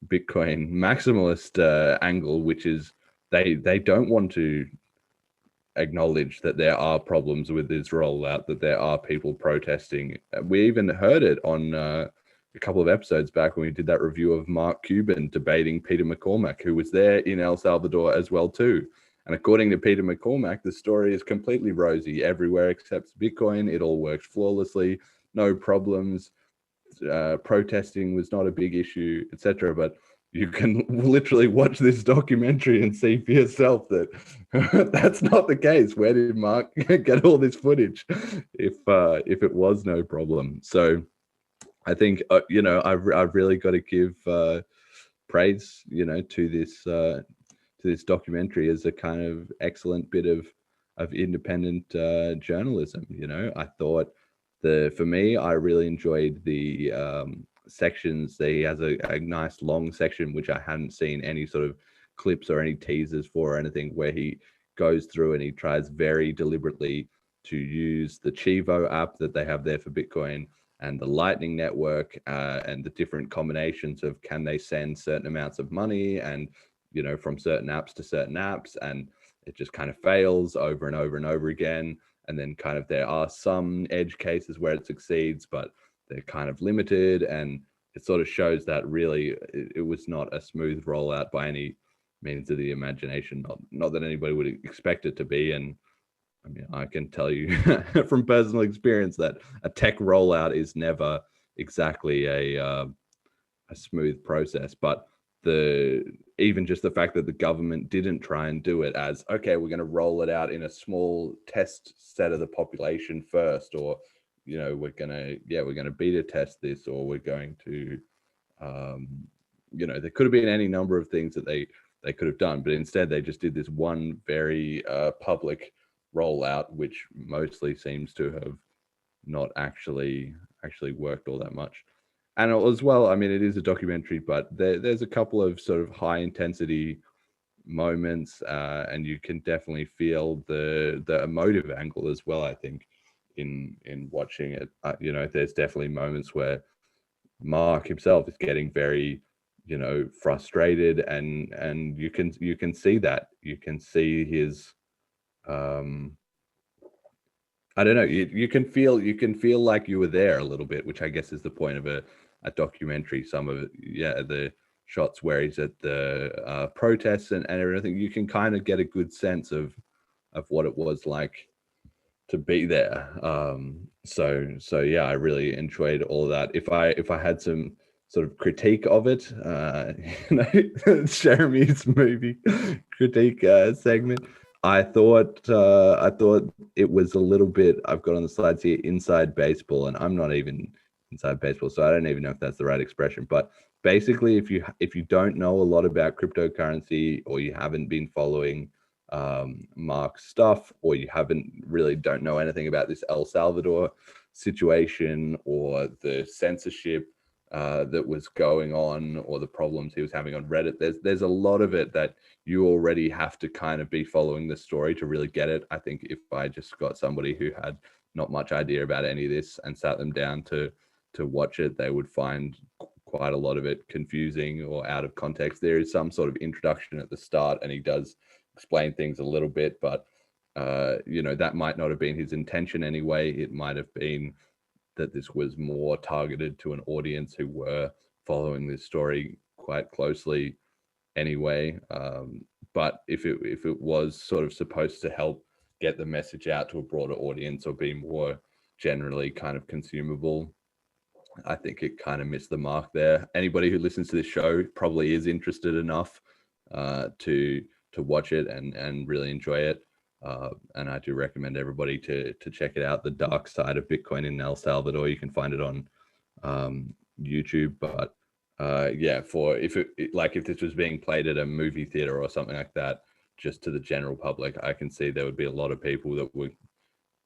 Bitcoin maximalist angle, which is they don't want to acknowledge that there are problems with this rollout, that there are people protesting. We even heard it on a couple of episodes back when we did that review of Mark Cuban debating Peter McCormack, who was there in El Salvador as well too. And according to Peter McCormack, the story is completely rosy everywhere except Bitcoin. It all works flawlessly, no problems. Protesting was not a big issue, etc. But you can literally watch this documentary and see for yourself that that's not the case. Where did Mark get all this footage if it was no problem? So I think I've really got to give praise to this documentary as a kind of excellent bit of independent journalism. I thought for me, I really enjoyed the sections. He has a nice long section which I hadn't seen any sort of clips or any teasers for or anything, where he goes through and he tries very deliberately to use the Chivo app that they have there for Bitcoin and the Lightning Network, and the different combinations of can they send certain amounts of money, and from certain apps to certain apps, and it just kind of fails over and over and over again. And then kind of there are some edge cases where it succeeds, but they're kind of limited, and it sort of shows that really it was not a smooth rollout by any means of the imagination. Not that anybody would expect it to be. And I mean, I can tell you from personal experience that a tech rollout is never exactly a smooth process. But even just the fact that the government didn't try and do it as, okay, we're going to roll it out in a small test set of the population first, or we're going to beta test this, or we're going to there could have been any number of things that they could have done, but instead they just did this one very public rollout, which mostly seems to have not actually worked all that much. And as well, I mean, it is a documentary, but there's a couple of sort of high intensity moments, and you can definitely feel the emotive angle as well. I think in watching it, there's definitely moments where Mark himself is getting very, frustrated, and you can see that. You can see his, I don't know. You can feel like you were there a little bit, which I guess is the point of a documentary. Some of it, the shots where he's at the protests and everything, you can kind of get a good sense of what it was like to be there. So yeah, I really enjoyed all of that. If I had some sort of critique of it, Jeremy's movie critique segment. I thought it was a little bit, I've got on the slides here, inside baseball, and I'm not even inside baseball, so I don't even know if that's the right expression. But basically, if you don't know a lot about cryptocurrency, or you haven't been following Mark's stuff, or you don't know anything about this El Salvador situation, or the censorship that was going on, or the problems he was having on Reddit, there's a lot of it that you already have to kind of be following the story to really get it. I think if I just got somebody who had not much idea about any of this and sat them down to watch it, they would find quite a lot of it confusing or out of context. There is some sort of introduction at the start, and he does explain things a little bit, but that might not have been his intention anyway. It might have been that this was more targeted to an audience who were following this story quite closely anyway. But if it was sort of supposed to help get the message out to a broader audience or be more generally kind of consumable, I think it kind of missed the mark there. Anybody who listens to this show probably is interested enough to watch it and really enjoy it. And I do recommend everybody to check it out. The Dark Side of Bitcoin in El Salvador. You can find it on YouTube. But if this was being played at a movie theater or something like that, just to the general public, I can see there would be a lot of people that were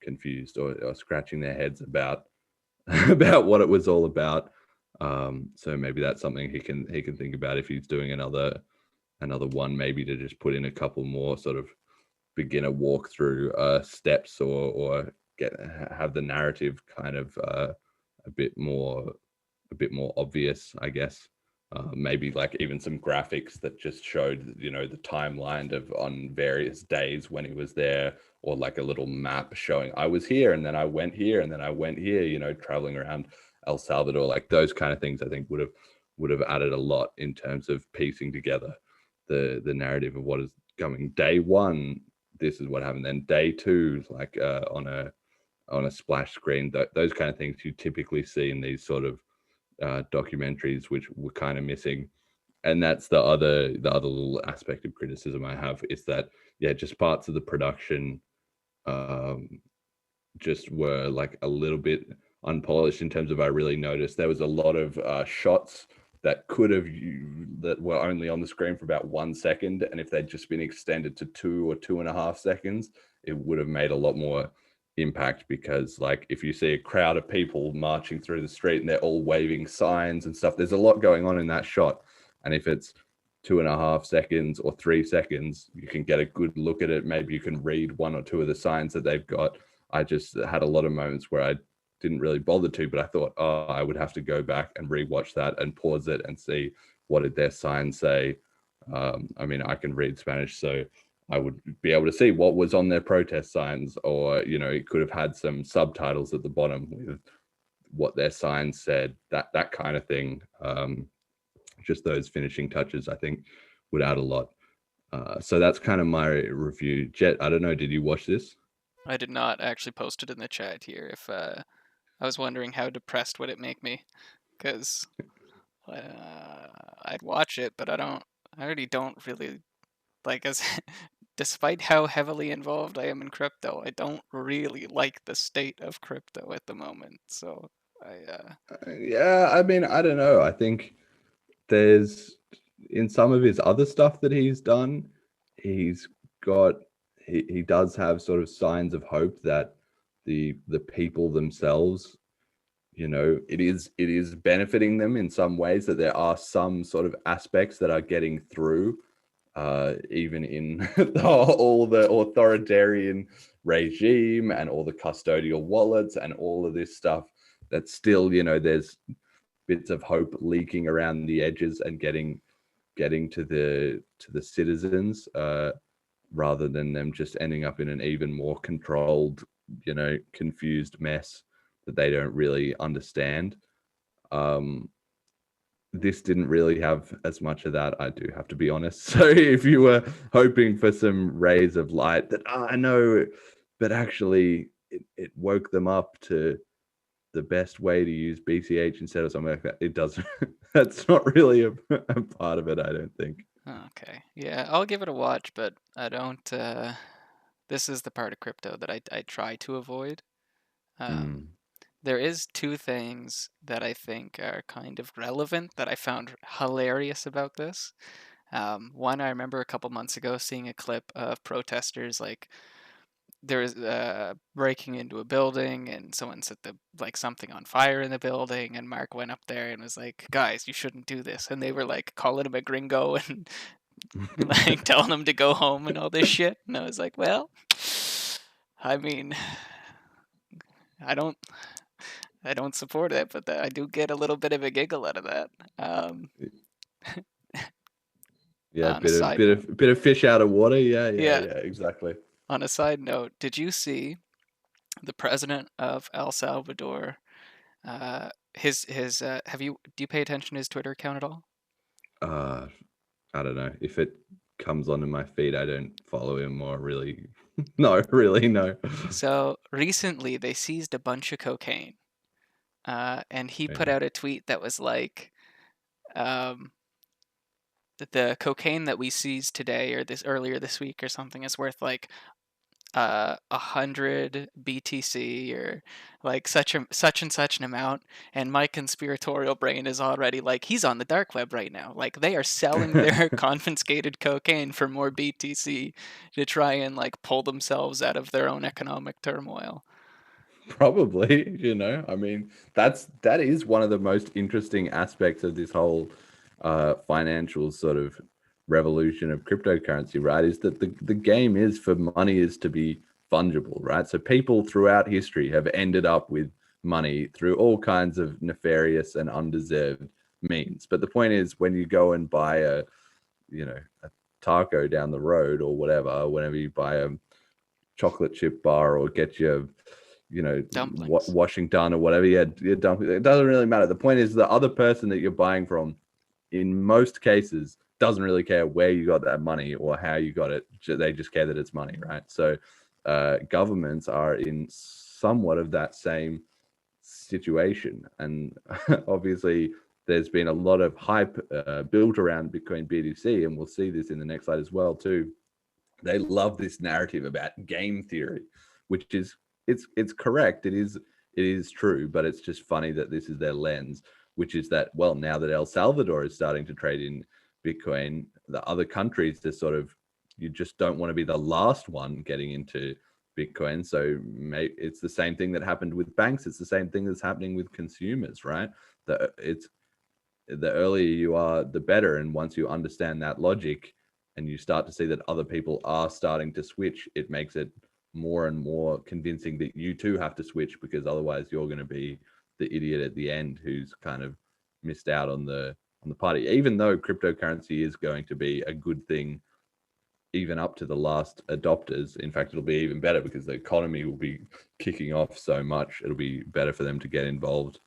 confused or scratching their heads about what it was all about. So maybe that's something he can think about if he's doing another one, maybe to just put in a couple more sort of beginner walkthrough steps or have the narrative kind of a bit more obvious, I guess. Maybe like even some graphics that just showed, the timeline of on various days when he was there, or like a little map showing I was here and then I went here and then I went here, traveling around El Salvador. Like those kind of things I think would have added a lot in terms of piecing together the narrative of what is coming. Day one, this is what happened. Then day two, like on a splash screen, those kind of things you typically see in these sort of documentaries, which were kind of missing. And that's the other little aspect of criticism I have, is that just parts of the production just were like a little bit unpolished in terms of, I really noticed there was a lot of shots that that were only on the screen for about 1 second, and if they'd just been extended to 2 or 2.5 seconds, it would have made a lot more impact. Because like if you see a crowd of people marching through the street and they're all waving signs and stuff, there's a lot going on in that shot, and if it's 2.5 seconds or 3 seconds, you can get a good look at it. Maybe you can read 1 or 2 of the signs that they've got. I just had a lot of moments where I didn't really bother to, but I thought, I would have to go back and rewatch that and pause it and see what did their signs say. I mean, I can read Spanish, so I would be able to see what was on their protest signs, or, it could have had some subtitles at the bottom with what their signs said, that kind of thing. Just those finishing touches, I think, would add a lot. So that's kind of my review. Jet, I don't know, did you watch this? I did not. Actually posted in the chat here if I was wondering how depressed would it make me, because I'd watch it, but I already don't really like, as despite how heavily involved I am in crypto, I don't really like the state of crypto at the moment. So I mean, I don't know. I think there's, in some of his other stuff that he's done, he does have sort of signs of hope that the people themselves, it is benefiting them in some ways, that there are some sort of aspects that are getting through, even in all the authoritarian regime and all the custodial wallets and all of this stuff, that still, there's bits of hope leaking around the edges and getting to the citizens, rather than them just ending up in an even more controlled, confused mess that they don't really understand. This didn't really have as much of that, I do have to be honest. So if you were hoping for some rays of light that I know, but actually it woke them up to the best way to use BCH instead of something like that, it doesn't. That's not really a part of it, I don't think. Okay, yeah, I'll give it a watch, but I don't. This is the part of crypto that I try to avoid. There is 2 things that I think are kind of relevant that I found hilarious about this. One, I remember a couple months ago seeing a clip of protesters, like there was breaking into a building and someone set something on fire in the building, and Mark went up there and was like, guys, you shouldn't do this, and they were like calling him a gringo and like telling him to go home and all this shit, and I was like, well, I mean, I don't support it, but I do get a little bit of a giggle out of that. Yeah, bit of fish out of water. Yeah, exactly. On a side note, did you see the president of El Salvador? Do you pay attention to his Twitter account at all? I don't know if it comes onto my feed. I don't follow him or really. No, really, no. So recently they seized a bunch of cocaine, and he put out a tweet that was like, the cocaine that we seized today or this earlier this week or something is worth like 100 BTC or like such and such an amount, and my conspiratorial brain is already like, he's on the dark web right now. Like they are selling their confiscated cocaine for more BTC to try and like pull themselves out of their own economic turmoil. Probably, I mean, that is one of the most interesting aspects of this whole financial sort of revolution of cryptocurrency, right? Is that the game is for money is to be fungible, right? So people throughout history have ended up with money through all kinds of nefarious and undeserved means. But the point is, when you go and buy a taco down the road or whatever, whenever you buy a chocolate chip bar or get your washing done or whatever, your dumpling, it doesn't really matter. The point is, the other person that you're buying from, in most cases, doesn't really care where you got that money or how you got it. They just care that it's money, right? So governments are in somewhat of that same situation. And obviously, there's been a lot of hype built around Bitcoin BTC, and we'll see this in the next slide as well too. They love this narrative about game theory, which is it's correct. It is true, but it's just funny that this is their lens, which is that, well, now that El Salvador is starting to trade in Bitcoin, the other countries you just don't want to be the last one getting into Bitcoin. So it's the same thing that happened with banks. It's the same thing that's happening with consumers, right? The earlier you are, the better. And once you understand that logic and you start to see that other people are starting to switch, it makes it more and more convincing that you too have to switch, because otherwise you're going to be the idiot at the end who's kind of missed out on the party. Even though cryptocurrency is going to be a good thing even up to the last adopters. In fact, it'll be even better because the economy will be kicking off so much. It'll be better for them to get involved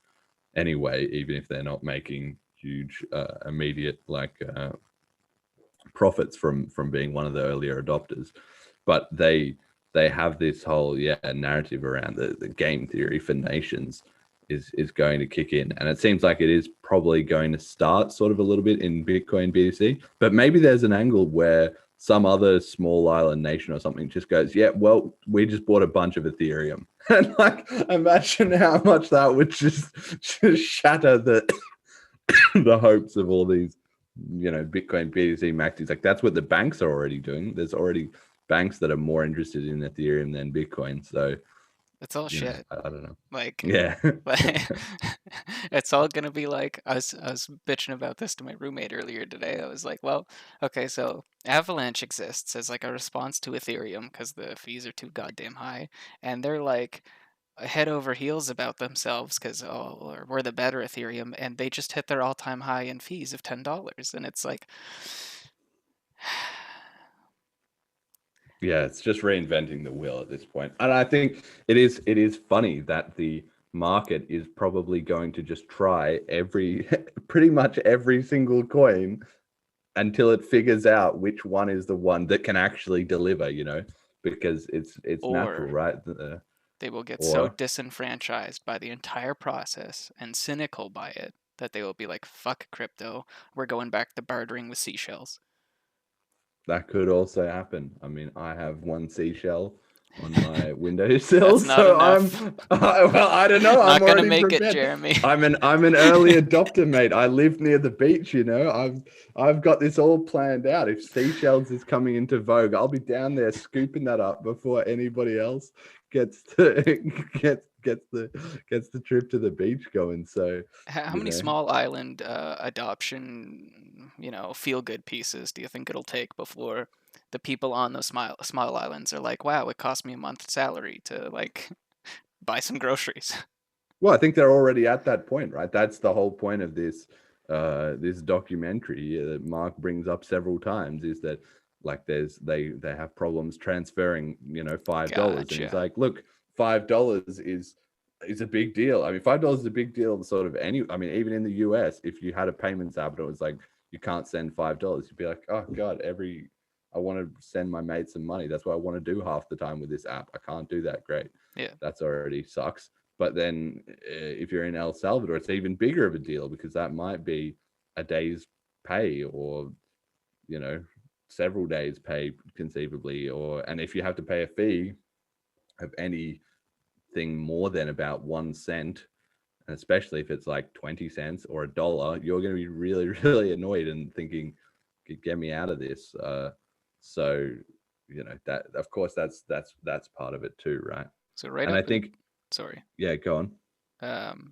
anyway, even if they're not making huge immediate profits from being one of the earlier adopters. But they have this whole narrative around the game theory for nations is going to kick in, and it seems like it is probably going to start sort of a little bit in Bitcoin BTC, but maybe there's an angle where some other small island nation or something just goes, yeah, well, we just bought a bunch of Ethereum. And imagine how much that would just shatter the the hopes of all these Bitcoin BTC maxis. That's what the banks are already doing. There's already banks that are more interested in Ethereum than Bitcoin. So it's all shit. I don't know. Yeah. It's all gonna be like, I was bitching about this to my roommate earlier today. I was like, well, okay, so Avalanche exists as like a response to Ethereum because the fees are too goddamn high, and they're like head over heels about themselves because we're the better Ethereum, and they just hit their all-time high in fees of $10, and it's like. Yeah, it's just reinventing the wheel at this point. And I think it is funny that the market is probably going to just try pretty much every single coin until it figures out which one is the one that can actually deliver, because it's natural, right? They will get so disenfranchised by the entire process and cynical by it that they will be like, fuck crypto, we're going back to bartering with seashells. That could also happen. I mean, I have one seashell on my windowsill, so I don't know. Not gonna make prepared. It, Jeremy. I'm an early adopter, mate. I live near the beach. I've got this all planned out. If seashells is coming into vogue, I'll be down there scooping that up before anybody else gets the trip to the beach going. So how many small island adoption feel good pieces do you think it'll take before the people on those small islands are like, wow, it cost me a month's salary to buy some groceries? Well, I think they're already at that point, right? That's the whole point of this this documentary that Mark brings up several times, is that Like they have problems transferring, $5. And he's Gotcha. like, look, $5 is a big deal. I mean, $5 is a big deal sort of even in the US, if you had a payments app and it was like, you can't send $5, you'd be like, oh God, I want to send my mate some money. That's what I want to do half the time with this app. I can't do that. Great. Yeah. That's already sucks. But then if you're in El Salvador, it's even bigger of a deal because that might be a day's pay or, several days pay conceivably. And if you have to pay a fee of anything more than about 1 cent, and especially if it's like 20 cents or $1, you're going to be really, really annoyed and thinking, get me out of this. So, that of course that's part of it too, right? So right and up, I think, sorry. Yeah, go on.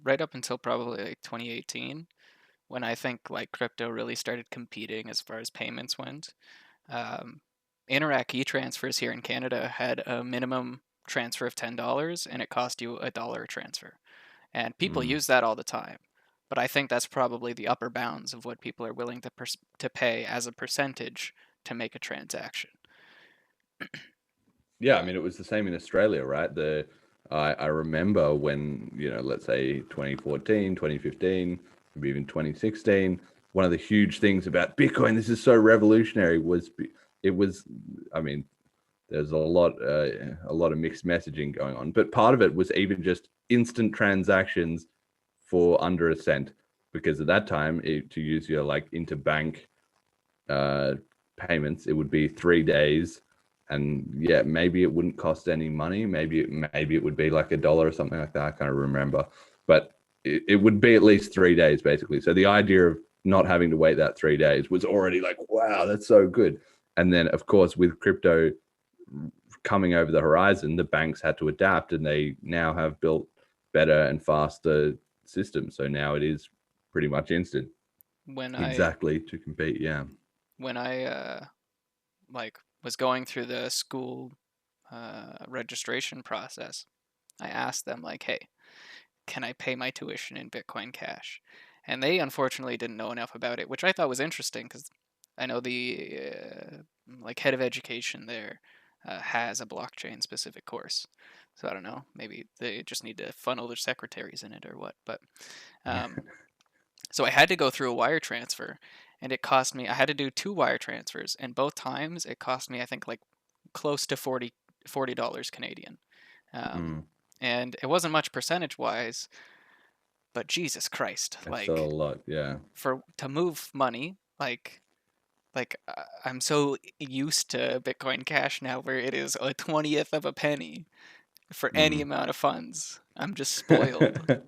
Right up until probably like 2018, when I think like crypto really started competing as far as payments went. Interac e-transfers here in Canada had a minimum transfer of $10 and it cost you $1 transfer. And people use that all the time. But I think that's probably the upper bounds of what people are willing to pay as a percentage to make a transaction. Yeah, I mean, it was the same in Australia, right? I remember when, let's say 2014, 2015, maybe even 2016, one of the huge things about Bitcoin, this is so revolutionary, I mean, there's a lot of mixed messaging going on, but part of it was even just instant transactions for under a cent, because at that time, to use your like interbank payments, it would be 3 days, and yeah, maybe it wouldn't cost any money. Maybe it would be like $1 or something like that. I can't remember, but it would be at least 3 days basically. So the idea of not having to wait that 3 days was already like, wow, that's so good. And then of course with crypto coming over the horizon, the banks had to adapt, and they now have built better and faster systems. So now it is pretty much instant. To compete. Yeah. When I was going through the school registration process, I asked them like, hey, can I pay my tuition in Bitcoin Cash? And they unfortunately didn't know enough about it, which I thought was interesting because I know the head of education there has a blockchain specific course. So I don't know, maybe they just need to funnel their secretaries in it or what. But so I had to go through a wire transfer, and it cost me, I had to do 2 wire transfers, and both times it cost me, I think, like close to $40 Canadian. And it wasn't much percentage wise, but Jesus Christ, that's a lot. Yeah. To move money, I'm so used to Bitcoin Cash now where it is a 20th of a penny for any amount of funds. I'm just spoiled.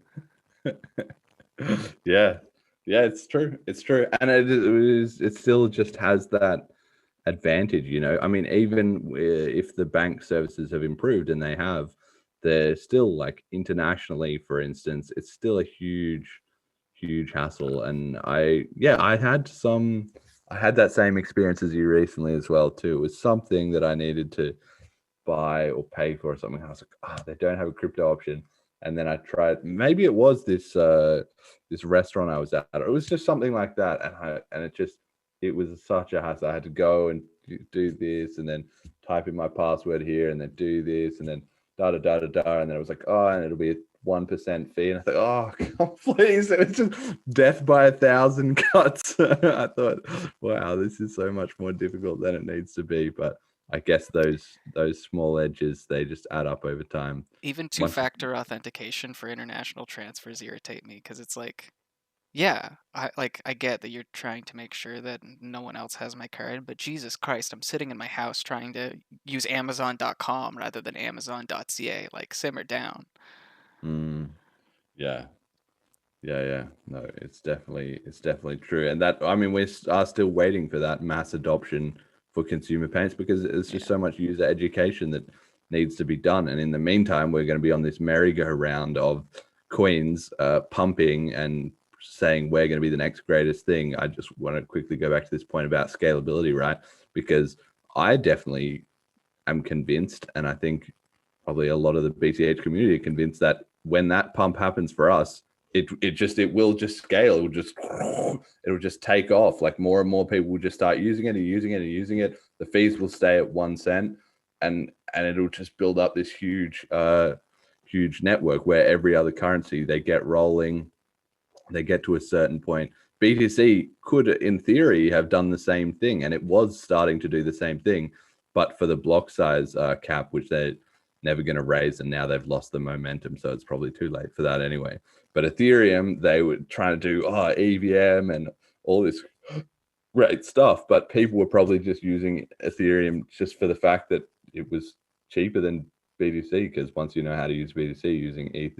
Yeah, it's true. And it still just has that advantage, I mean, even if the bank services have improved, and they're still like internationally, for instance, it's still a huge hassle. And I had that same experience as you recently as well too. It was something that I needed to buy or pay for or something. I was like, they don't have a crypto option. And then I tried, maybe it was this restaurant I was at, or it was just something like that. And it was such a hassle. I had to go and do this, and then type in my password here, and then do this, and then da da da da da. And then it was like, and it'll be a 1% fee. And I thought, God, please. It was just death by 1,000 cuts. I thought, wow, this is so much more difficult than it needs to be. But I guess those small edges, they just add up over time. Even 2-factor authentication for international transfers irritate me, because it's like, yeah, I get that you're trying to make sure that no one else has my card, but Jesus Christ, I'm sitting in my house trying to use Amazon.com rather than Amazon.ca. Like, simmer down. Yeah. No, it's definitely true. And that, I mean, we are still waiting for that mass adoption for consumer payments, because it's just so much user education that needs to be done. And in the meantime, we're going to be on this merry-go-round of coins pumping and saying we're going to be the next greatest thing. I just want to quickly go back to this point about scalability, right? Because I definitely am convinced, and I think probably a lot of the BCH community are convinced, that when that pump happens for us, it will just scale. It'll just take off. Like more and more people will just start using it and using it and using it. The the fees will stay at 1 cent, and it'll just build up this huge network where every other currency, they get rolling, they get to a certain point. BTC could, in theory, have done the same thing, and it was starting to do the same thing, but for the block size cap, which they're never going to raise, and now they've lost the momentum, so it's probably too late for that anyway. But Ethereum, they were trying to do EVM and all this great stuff, but people were probably just using Ethereum just for the fact that it was cheaper than BTC, because once you know how to use BTC, using ETH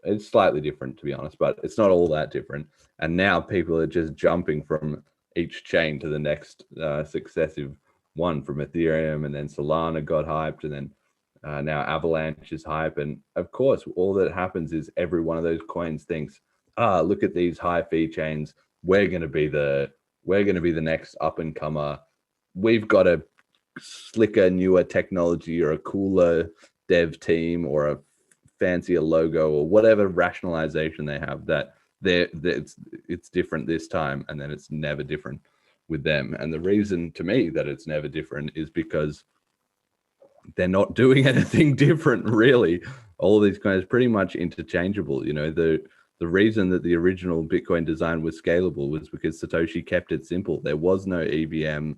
it's slightly different, to be honest, but it's not all that different. And now people are just jumping from each chain to the next successive one, from Ethereum, and then Solana got hyped, and then now Avalanche is hype. And of course, all that happens is every one of those coins thinks, look at these high fee chains. We're going to be the next up and comer. We've got a slicker, newer technology, or a cooler dev team, or a fancier logo, or whatever rationalization they have, that it's different this time, and then it's never different with them. And the reason to me that it's never different is because they're not doing anything different, really. All of these guys are pretty much interchangeable. The reason that the original Bitcoin design was scalable was because Satoshi kept it simple. There was no EVM,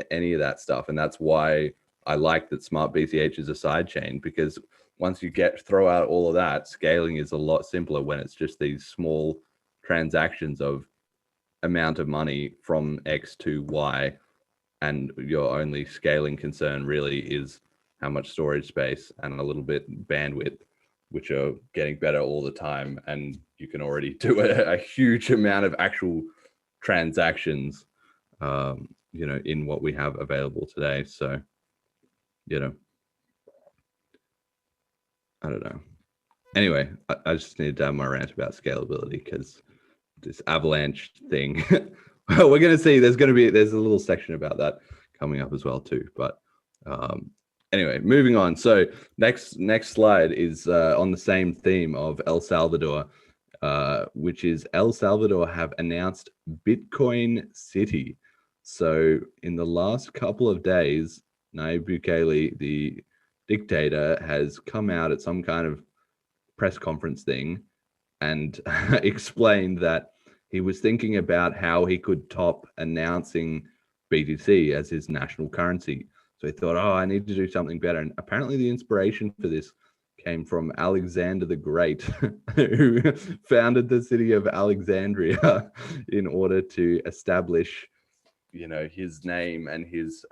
any of that stuff, and that's why I like that SmartBCH is a side chain, because once you throw out all of that, scaling is a lot simpler when it's just these small transactions of amount of money from X to Y, and your only scaling concern really is how much storage space and a little bit bandwidth, which are getting better all the time, and you can already do a huge amount of actual transactions, in what we have available today. So, I don't know. Anyway, I just need to have my rant about scalability, because this Avalanche thing, we're going to see, there's a little section about that coming up as well too. But anyway, moving on. So next slide is on the same theme of El Salvador, which is El Salvador have announced Bitcoin City. So in the last couple of days, Nayib Bukele, the dictator, has come out at some kind of press conference thing and explained that he was thinking about how he could top announcing BTC as his national currency. So he thought, I need to do something better. And apparently the inspiration for this came from Alexander the Great, who founded the city of Alexandria in order to establish, his name and his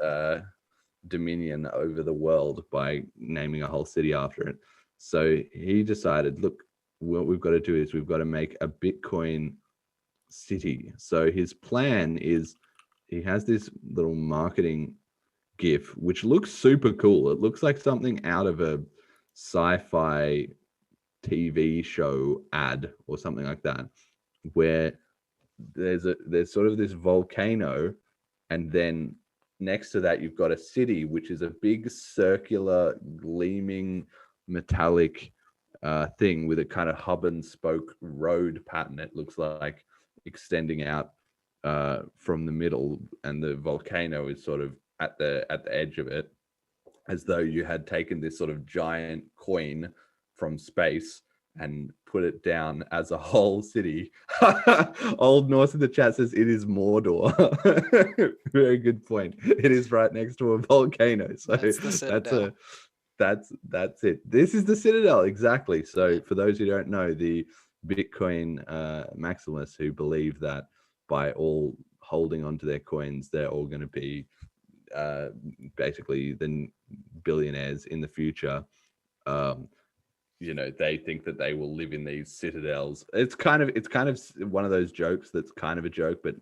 dominion over the world by naming a whole city after it. So he decided, look, what we've got to do is we've got to make a Bitcoin city. So his plan is, he has this little marketing GIF, which looks super cool. It looks like something out of a sci-fi TV show ad or something like that, where there's sort of this volcano, and then next to that you've got a city, which is a big circular gleaming metallic thing with a kind of hub and spoke road pattern, it looks like, extending out from the middle, and the volcano is sort of at the edge of it, as though you had taken this sort of giant coin from space and put it down as a whole city. Old Norse in the chat says it is Mordor. Very good point. It is right next to a volcano. So that's it. This is the Citadel, exactly. So for those who don't know, the Bitcoin maximalists who believe that by all holding onto their coins, they're all going to be basically the billionaires in the future. They think that they will live in these citadels. It's kind of one of those jokes that's kind of a joke, but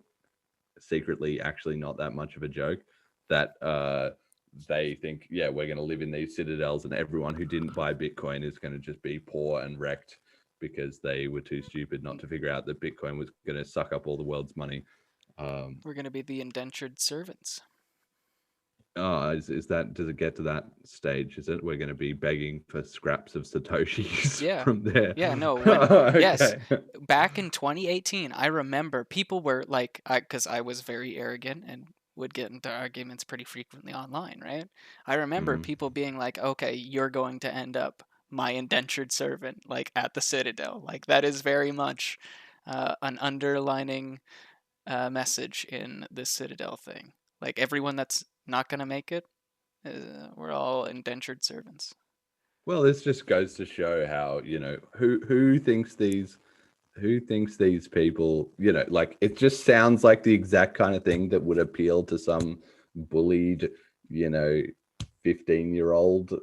secretly actually not that much of a joke, that they think, we're going to live in these citadels, and everyone who didn't buy Bitcoin is going to just be poor and wrecked because they were too stupid not to figure out that Bitcoin was going to suck up all the world's money. We're going to be the indentured servants. Does it get to that stage? Is it we're going to be begging for scraps of Satoshis from there? Yeah, no. Yes, back in 2018, I remember people were like, because I was very arrogant and would get into arguments pretty frequently online, right? I remember people being like, okay, you're going to end up my indentured servant, like at the Citadel. Like that is very much an underlining message in this Citadel thing. Like everyone that's not going to make it, we're all indentured servants. Well, this just goes to show how, you know, who thinks these people, you know, like it just sounds like the exact kind of thing that would appeal to some bullied, you know, 15-year-old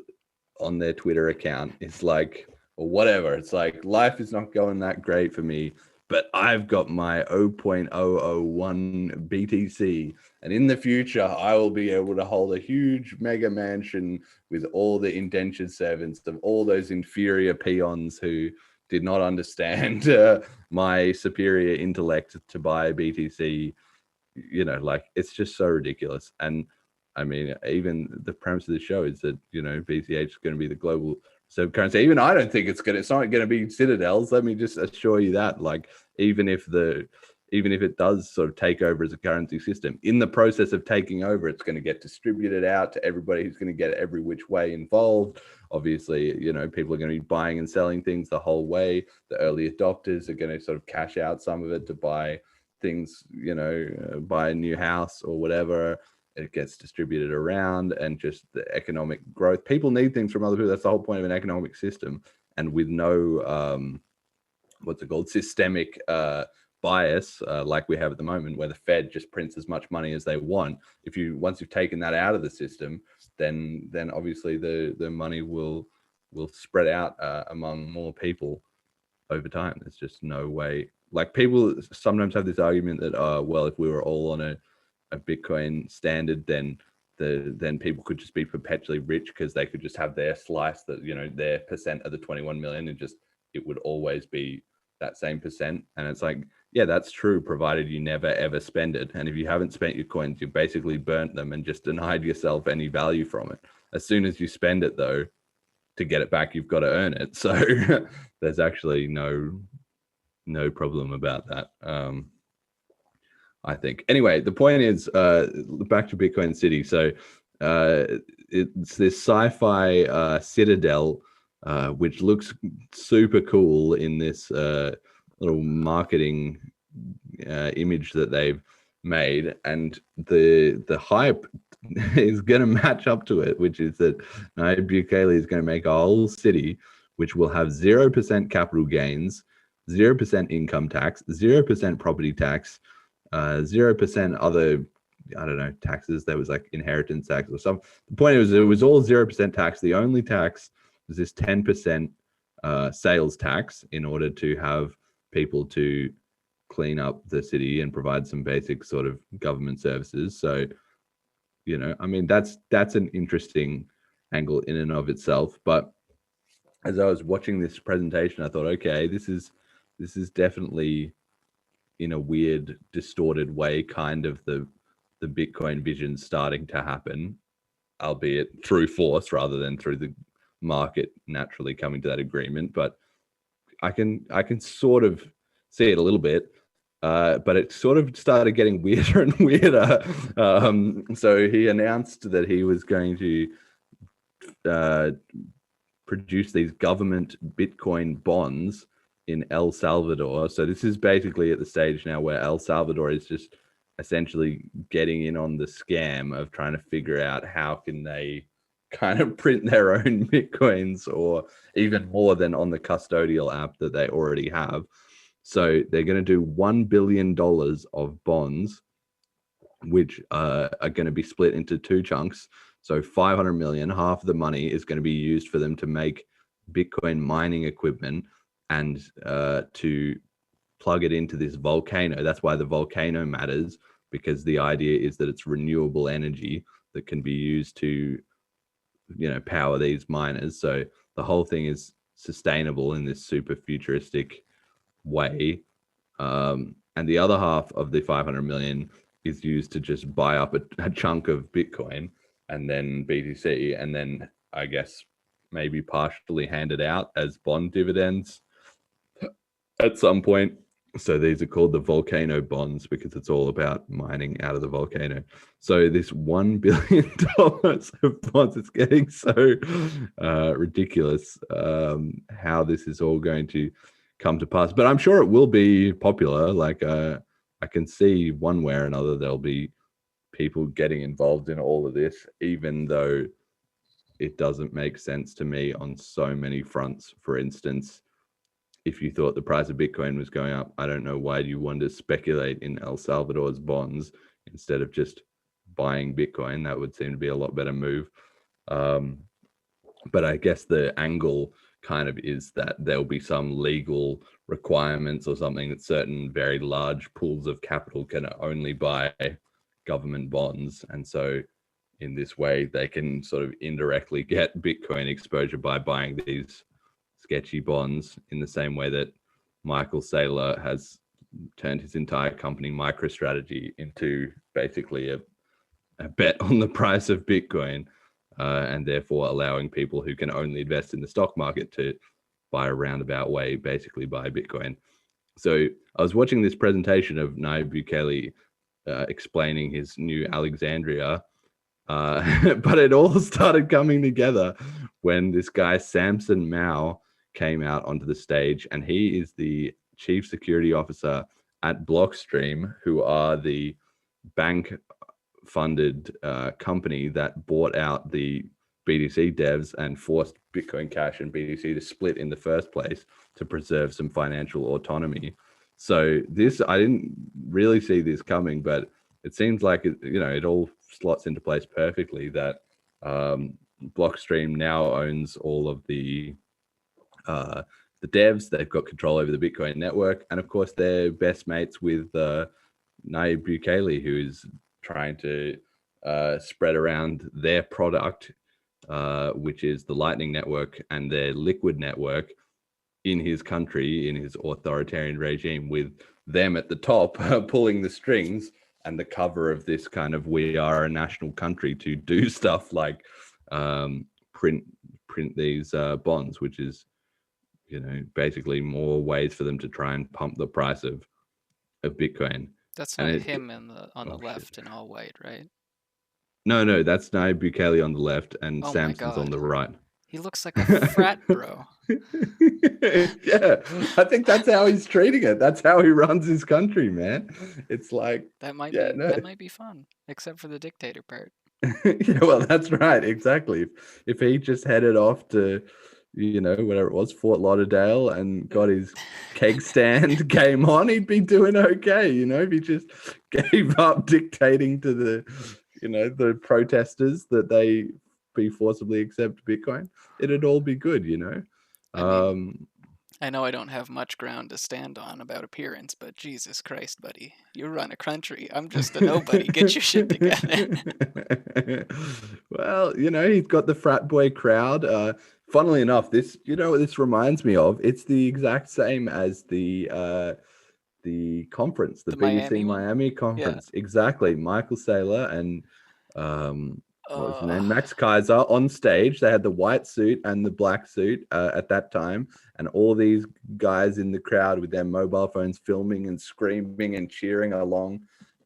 on their Twitter account. It's like, or whatever. It's like, life is not going that great for me, but I've got my 0.001 BTC. And in the future, I will be able to hold a huge mega mansion with all the indentured servants of all those inferior peons who did not understand my superior intellect to buy BTC. You know, like, it's just so ridiculous. And I mean, even the premise of the show is that, you know, BCH is going to be the global reserve currency. Even I don't think it's not going to be Citadels. Let me just assure you that. Like, even if it does sort of take over as a currency system, in the process of taking over, it's going to get distributed out to everybody who's going to get every which way involved. Obviously, you know, people are going to be buying and selling things the whole way. The early adopters are going to sort of cash out some of it to buy things, you know, buy a new house or whatever. It gets distributed around, and just the economic growth. People need things from other people. That's the whole point of an economic system. And with no, systemic bias like we have at the moment, where the Fed just prints as much money as they want. Once you've taken that out of the system, then obviously the money will spread out among more people over time. There's just no way. Like, people sometimes have this argument that, well, if we were all on a Bitcoin standard, then people could just be perpetually rich because they could just have their slice, that, you know, their percent of the 21 million, and just it would always be that same percent. And it's like, yeah, that's true, provided you never ever spend it. And if you haven't spent your coins, you basically burnt them and just denied yourself any value from it. As soon as you spend it, though, to get it back, you've got to earn it. So there's actually no problem about that. I think. Anyway, the point is, back to Bitcoin City. So it's this sci-fi citadel, which looks super cool in this little marketing image that they've made, and the hype is going to match up to it, which is that Nayib Bukele is going to make a whole city which will have 0% capital gains, 0% income tax, 0% property tax, 0% other, I don't know, taxes. There was like inheritance tax or something. The point is, it was all 0% tax. The only tax was this 10% sales tax, in order to have people to clean up the city and provide some basic sort of government services. So, you know, I mean, that's an interesting angle in and of itself. But as I was watching this presentation, I thought, okay, this is definitely, in a weird, distorted way, kind of the Bitcoin vision starting to happen, albeit through force rather than through the market naturally coming to that agreement. But I can sort of see it a little bit, but it sort of started getting weirder and weirder. So he announced that he was going to produce these government Bitcoin bonds in El Salvador. So this is basically at the stage now where El Salvador is just essentially getting in on the scam of trying to figure out how can they kind of print their own Bitcoins, or even more than on the custodial app that they already have. So they're going to do $1 billion of bonds, which are going to be split into two chunks. So 500 million, half of the money is going to be used for them to make Bitcoin mining equipment and to plug it into this volcano. That's why the volcano matters, because the idea is that it's renewable energy that can be used to, you know, power these miners. So the whole thing is sustainable in this super futuristic way. And the other half of the 500 million is used to just buy up a chunk of Bitcoin and then BTC, and then I guess maybe partially hand it out as bond dividends at some point. So these are called the volcano bonds because it's all about mining out of the volcano. So this $1 billion of bonds, it's getting so ridiculous how this is all going to come to pass. But I'm sure it will be popular. Like I can see one way or another there'll be people getting involved in all of this, even though it doesn't make sense to me on so many fronts. For instance, if you thought the price of Bitcoin was going up, I don't know why you want to speculate in El Salvador's bonds instead of just buying Bitcoin. That would seem to be a lot better move. But I guess the angle kind of is that there'll be some legal requirements or something that certain very large pools of capital can only buy government bonds. And so in this way, they can sort of indirectly get Bitcoin exposure by buying these sketchy bonds, in the same way that Michael Saylor has turned his entire company MicroStrategy into basically a bet on the price of Bitcoin, and therefore allowing people who can only invest in the stock market to buy a roundabout way, basically buy Bitcoin. So I was watching this presentation of Nayib Bukele explaining his new Alexandria, but it all started coming together when this guy Samson Mao came out onto the stage, and he is the chief security officer at Blockstream, who are the bank funded company that bought out the BTC devs and forced Bitcoin Cash and BTC to split in the first place to preserve some financial autonomy. So this, I didn't really see this coming, but it seems like it all slots into place perfectly that Blockstream now owns all of the devs. They've got control over the Bitcoin network, and of course they're best mates with Nayib Bukele, who is trying to spread around their product, which is the Lightning Network and their Liquid Network, in his country, in his authoritarian regime, with them at the top pulling the strings and the cover of this kind of "we are a national country" to do stuff like print these bonds, which is basically more ways for them to try and pump the price of Bitcoin. That's not him on the left in all white, right? No, that's Nayib Bukele on the left and Samson's on the right. He looks like a frat bro. Yeah, I think that's how he's treating it. That's how he runs his country, man. It's like that might be fun, except for the dictator part. Yeah, well, that's right, exactly. If he just headed off to whatever it was, Fort Lauderdale, and got his keg stand game on, he'd be doing okay. If he just gave up dictating to the protesters that they be forcibly accept Bitcoin, it'd all be good. I know I don't have much ground to stand on about appearance, but Jesus Christ, buddy, you run a country. I'm just a nobody. Get your shit together. Well, he's got the frat boy crowd. Funnily enough, this, what this reminds me of? It's the exact same as the conference, the BTC Miami conference. Yeah. Exactly. Michael Saylor and what was his name? Max Kaiser on stage. They had the white suit and the black suit at that time, and all these guys in the crowd with their mobile phones filming and screaming and cheering along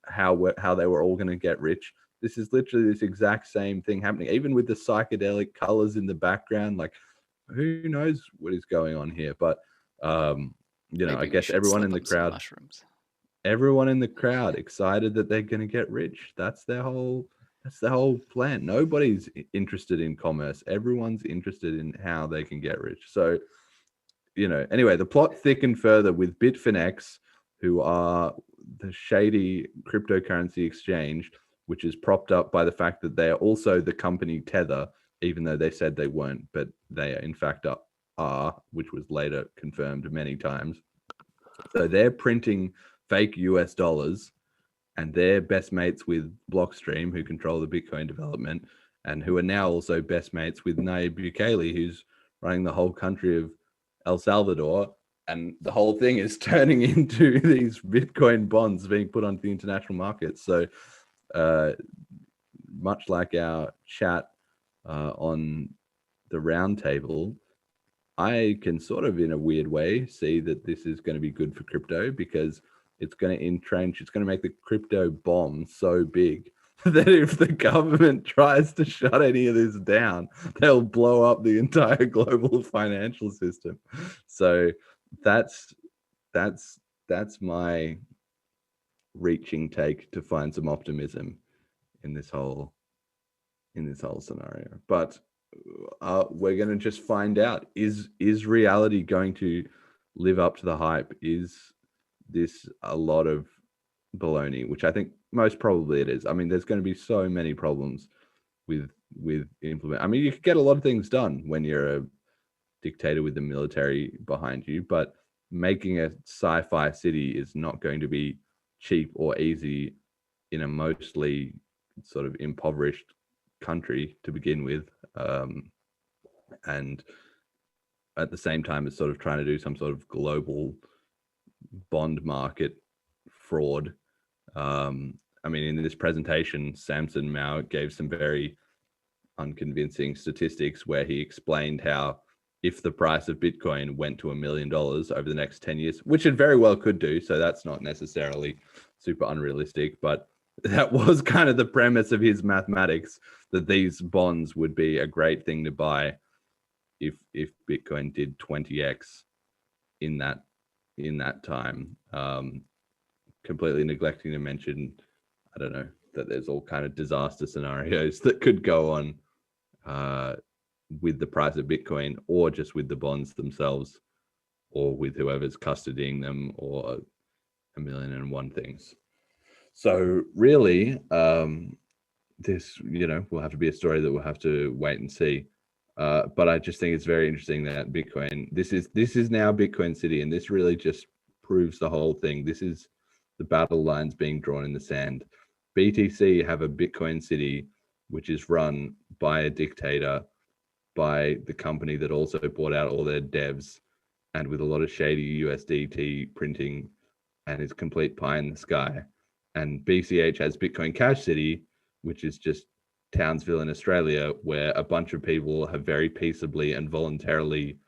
how they were all going to get rich. This is literally this exact same thing happening, even with the psychedelic colors in the background. Like, who knows what is going on here? But I guess everyone in the crowd excited that they're going to get rich. That's the whole plan. Nobody's interested in commerce. Everyone's interested in how they can get rich. So, anyway, the plot thickened further with Bitfinex, who are the shady cryptocurrency exchange, which is propped up by the fact that they are also the company Tether, even though they said they weren't, but they in fact are, which was later confirmed many times. So they're printing fake US dollars, and they're best mates with Blockstream, who control the Bitcoin development, and who are now also best mates with Nayib Bukele, who's running the whole country of El Salvador. And the whole thing is turning into these Bitcoin bonds being put onto the international market. So much like our chat on the roundtable, I can sort of, in a weird way, see that this is going to be good for crypto, because it's going to entrench, it's going to make the crypto bomb so big that if the government tries to shut any of this down, they'll blow up the entire global financial system. So that's my reaching take to find some optimism in this whole scenario. But we're going to just find out, is reality going to live up to the hype? Is this a lot of baloney? Which I think most probably it is. I mean, there's going to be so many problems with implement. I mean, you could get a lot of things done when you're a dictator with the military behind you, but making a sci-fi city is not going to be cheap or easy in a mostly sort of impoverished country to begin with, and at the same time it's sort of trying to do some sort of global bond market fraud. I mean, in this presentation, Samson Mao gave some very unconvincing statistics where he explained how if the price of Bitcoin went to $1 million over the next 10 years, which it very well could do, so that's not necessarily super unrealistic, but that was kind of the premise of his mathematics, that these bonds would be a great thing to buy if Bitcoin did 20x in that time. Completely neglecting to mention, I don't know, that there's all kind of disaster scenarios that could go on with the price of Bitcoin, or just with the bonds themselves, or with whoever's custodying them, or a million and one things. So really, this, will have to be a story that we'll have to wait and see. But I just think it's very interesting that Bitcoin, this is now Bitcoin City, and this really just proves the whole thing. This is the battle lines being drawn in the sand. BTC have a Bitcoin City, which is run by a dictator, by the company that also bought out all their devs, and with a lot of shady USDT printing, and is complete pie in the sky. And BCH has Bitcoin Cash City, which is just Townsville in Australia, where a bunch of people have very peaceably and voluntarily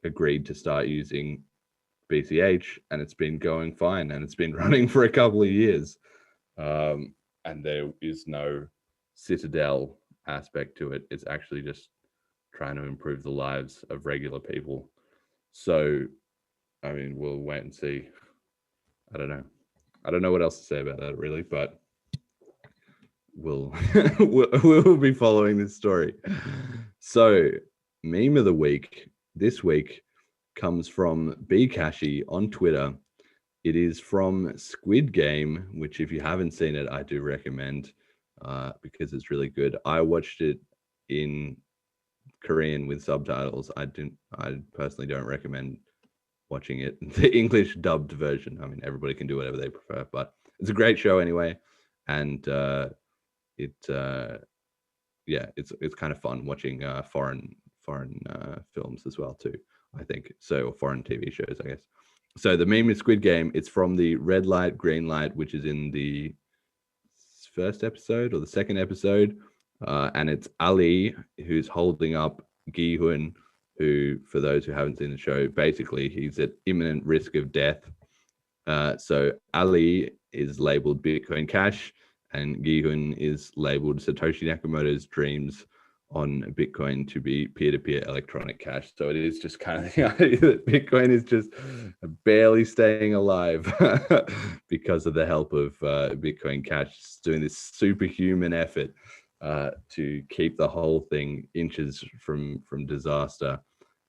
agreed to start using BCH, and it's been going fine, and it's been running for a couple of years. And there is no citadel aspect to it. It's actually just trying to improve the lives of regular people. So, I mean, we'll wait and see. I don't know what else to say about that, really, but we'll be following this story. So, meme of the week this week comes from Bkashi on Twitter. It is from Squid Game, which, if you haven't seen it, I do recommend, because it's really good. I watched it in Korean with subtitles. I personally don't recommend watching it the English dubbed version. I mean, everybody can do whatever they prefer, but it's a great show anyway, and it's kind of fun watching foreign films as well too, I think. So, or foreign TV shows, I guess. So the meme is Squid Game. It's from the red light, green light, which is in the first episode or the second episode. And it's Ali who's holding up Gi-hun, who, for those who haven't seen the show, basically he's at imminent risk of death. So Ali is labeled Bitcoin Cash, and Gi-hun is labeled Satoshi Nakamoto's dreams on Bitcoin to be peer-to-peer electronic cash. So it is just kind of the idea that Bitcoin is just barely staying alive because of the help of Bitcoin Cash, doing this superhuman effort to keep the whole thing inches from disaster.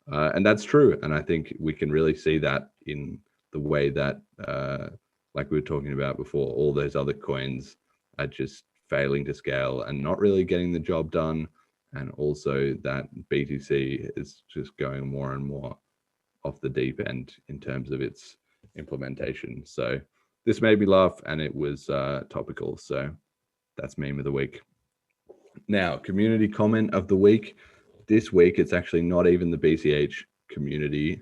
And that's true. And I think we can really see that in the way that, like we were talking about before, all those other coins are just failing to scale and not really getting the job done. And also that BTC is just going more and more off the deep end in terms of its implementation. So this made me laugh, and it was topical. So that's meme of the week. Now, community comment of the week. This week, it's actually not even the BCH community.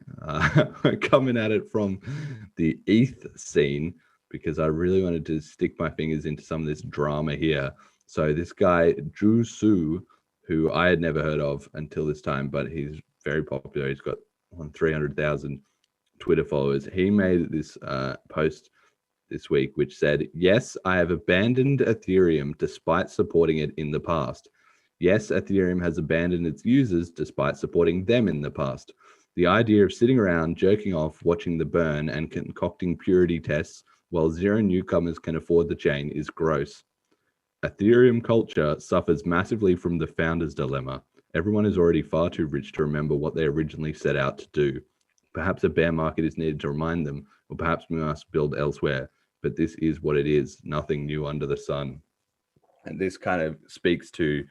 Coming at it from the ETH scene, because I really wanted to stick my fingers into some of this drama here. So this guy, Ju Su, who I had never heard of until this time, but he's very popular. He's got 300,000 Twitter followers. He made this post this week, which said, "Yes, I have abandoned Ethereum despite supporting it in the past. Yes, Ethereum has abandoned its users despite supporting them in the past. The idea of sitting around jerking off, watching the burn, and concocting purity tests while zero newcomers can afford the chain is gross. Ethereum culture suffers massively from the founder's dilemma. Everyone is already far too rich to remember what they originally set out to do. Perhaps a bear market is needed to remind them, or perhaps we must build elsewhere. But this is what it is, nothing new under the sun." And this kind of speaks to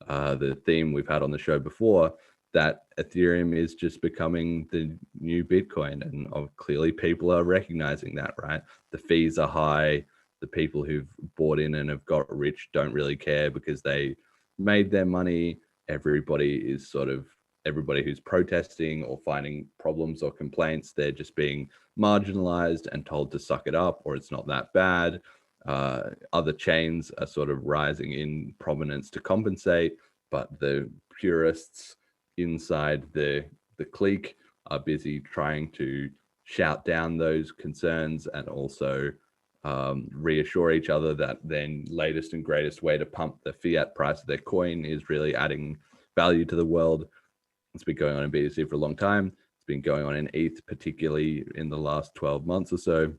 the theme we've had on the show before, that Ethereum is just becoming the new Bitcoin. And clearly people are recognizing that, right? The fees are high. The people who've bought in and have got rich don't really care because they made their money. Everybody who's protesting or finding problems or complaints, they're just being marginalized and told to suck it up, or it's not that bad. Other chains are sort of rising in prominence to compensate, but the purists inside the clique are busy trying to shout down those concerns and also reassure each other that their latest and greatest way to pump the fiat price of their coin is really adding value to the world. It's been going on in BTC for a long time. It's been going on in ETH, particularly in the last 12 months or so.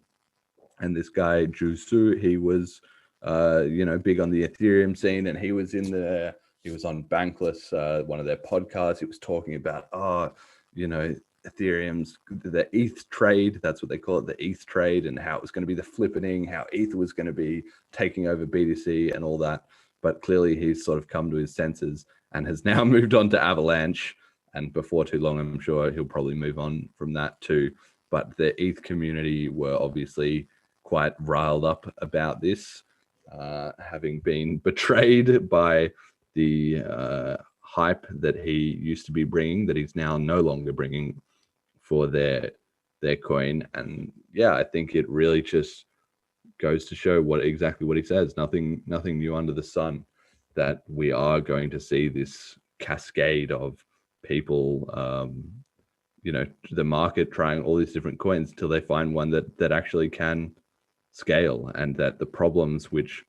And this guy, Jusu, he was, big on the Ethereum scene, and he was on Bankless, one of their podcasts. He was talking about, Ethereum's, the ETH trade, that's what they call it, the ETH trade, and how it was going to be the flippening, how ETH was going to be taking over BTC and all that. But clearly he's sort of come to his senses and has now moved on to Avalanche. And before too long, I'm sure he'll probably move on from that too. But the ETH community were obviously quite riled up about this, having been betrayed by the hype that he used to be bringing, that he's now no longer bringing for their coin. And yeah, I think it really just goes to show exactly what he says. Nothing new under the sun, that we are going to see this cascade of people, the market trying all these different coins until they find one that actually can scale, and that the problems which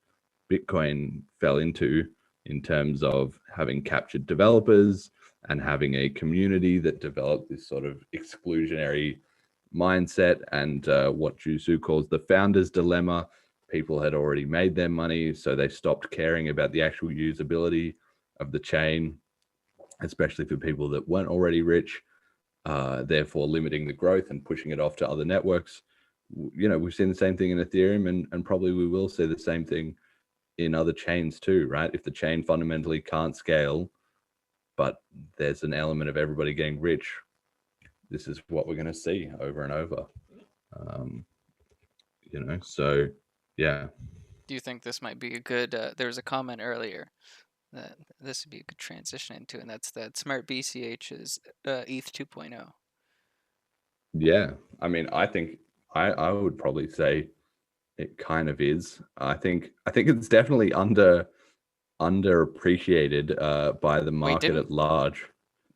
Bitcoin fell into in terms of having captured developers and having a community that developed this sort of exclusionary mindset and what Jusu calls the founder's dilemma. People had already made their money, so they stopped caring about the actual usability of the chain, especially for people that weren't already rich, therefore limiting the growth and pushing it off to other networks. We've seen the same thing in Ethereum, and probably we will see the same thing in other chains too, right? If the chain fundamentally can't scale, but there's an element of everybody getting rich, this is what we're going to see over and over. So yeah. Do you think this might be a good, there was a comment earlier that this would be a good transition into, and that's that SmartBCH is ETH 2.0. Yeah, I mean, I think I would probably say it kind of is. I think it's definitely underappreciated by the market at large.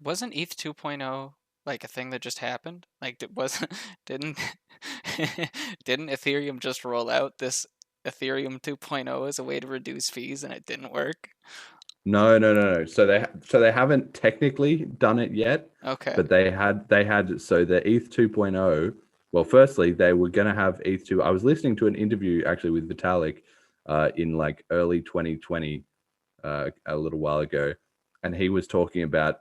Wasn't ETH 2.0 like a thing that just happened? Like, didn't Ethereum just roll out this Ethereum 2.0 as a way to reduce fees, and it didn't work? No. So they haven't technically done it yet. Okay. But they had so the ETH 2.0. Well, firstly, they were going to have ETH 2. I was listening to an interview actually with Vitalik in like early 2020, a little while ago, and he was talking about,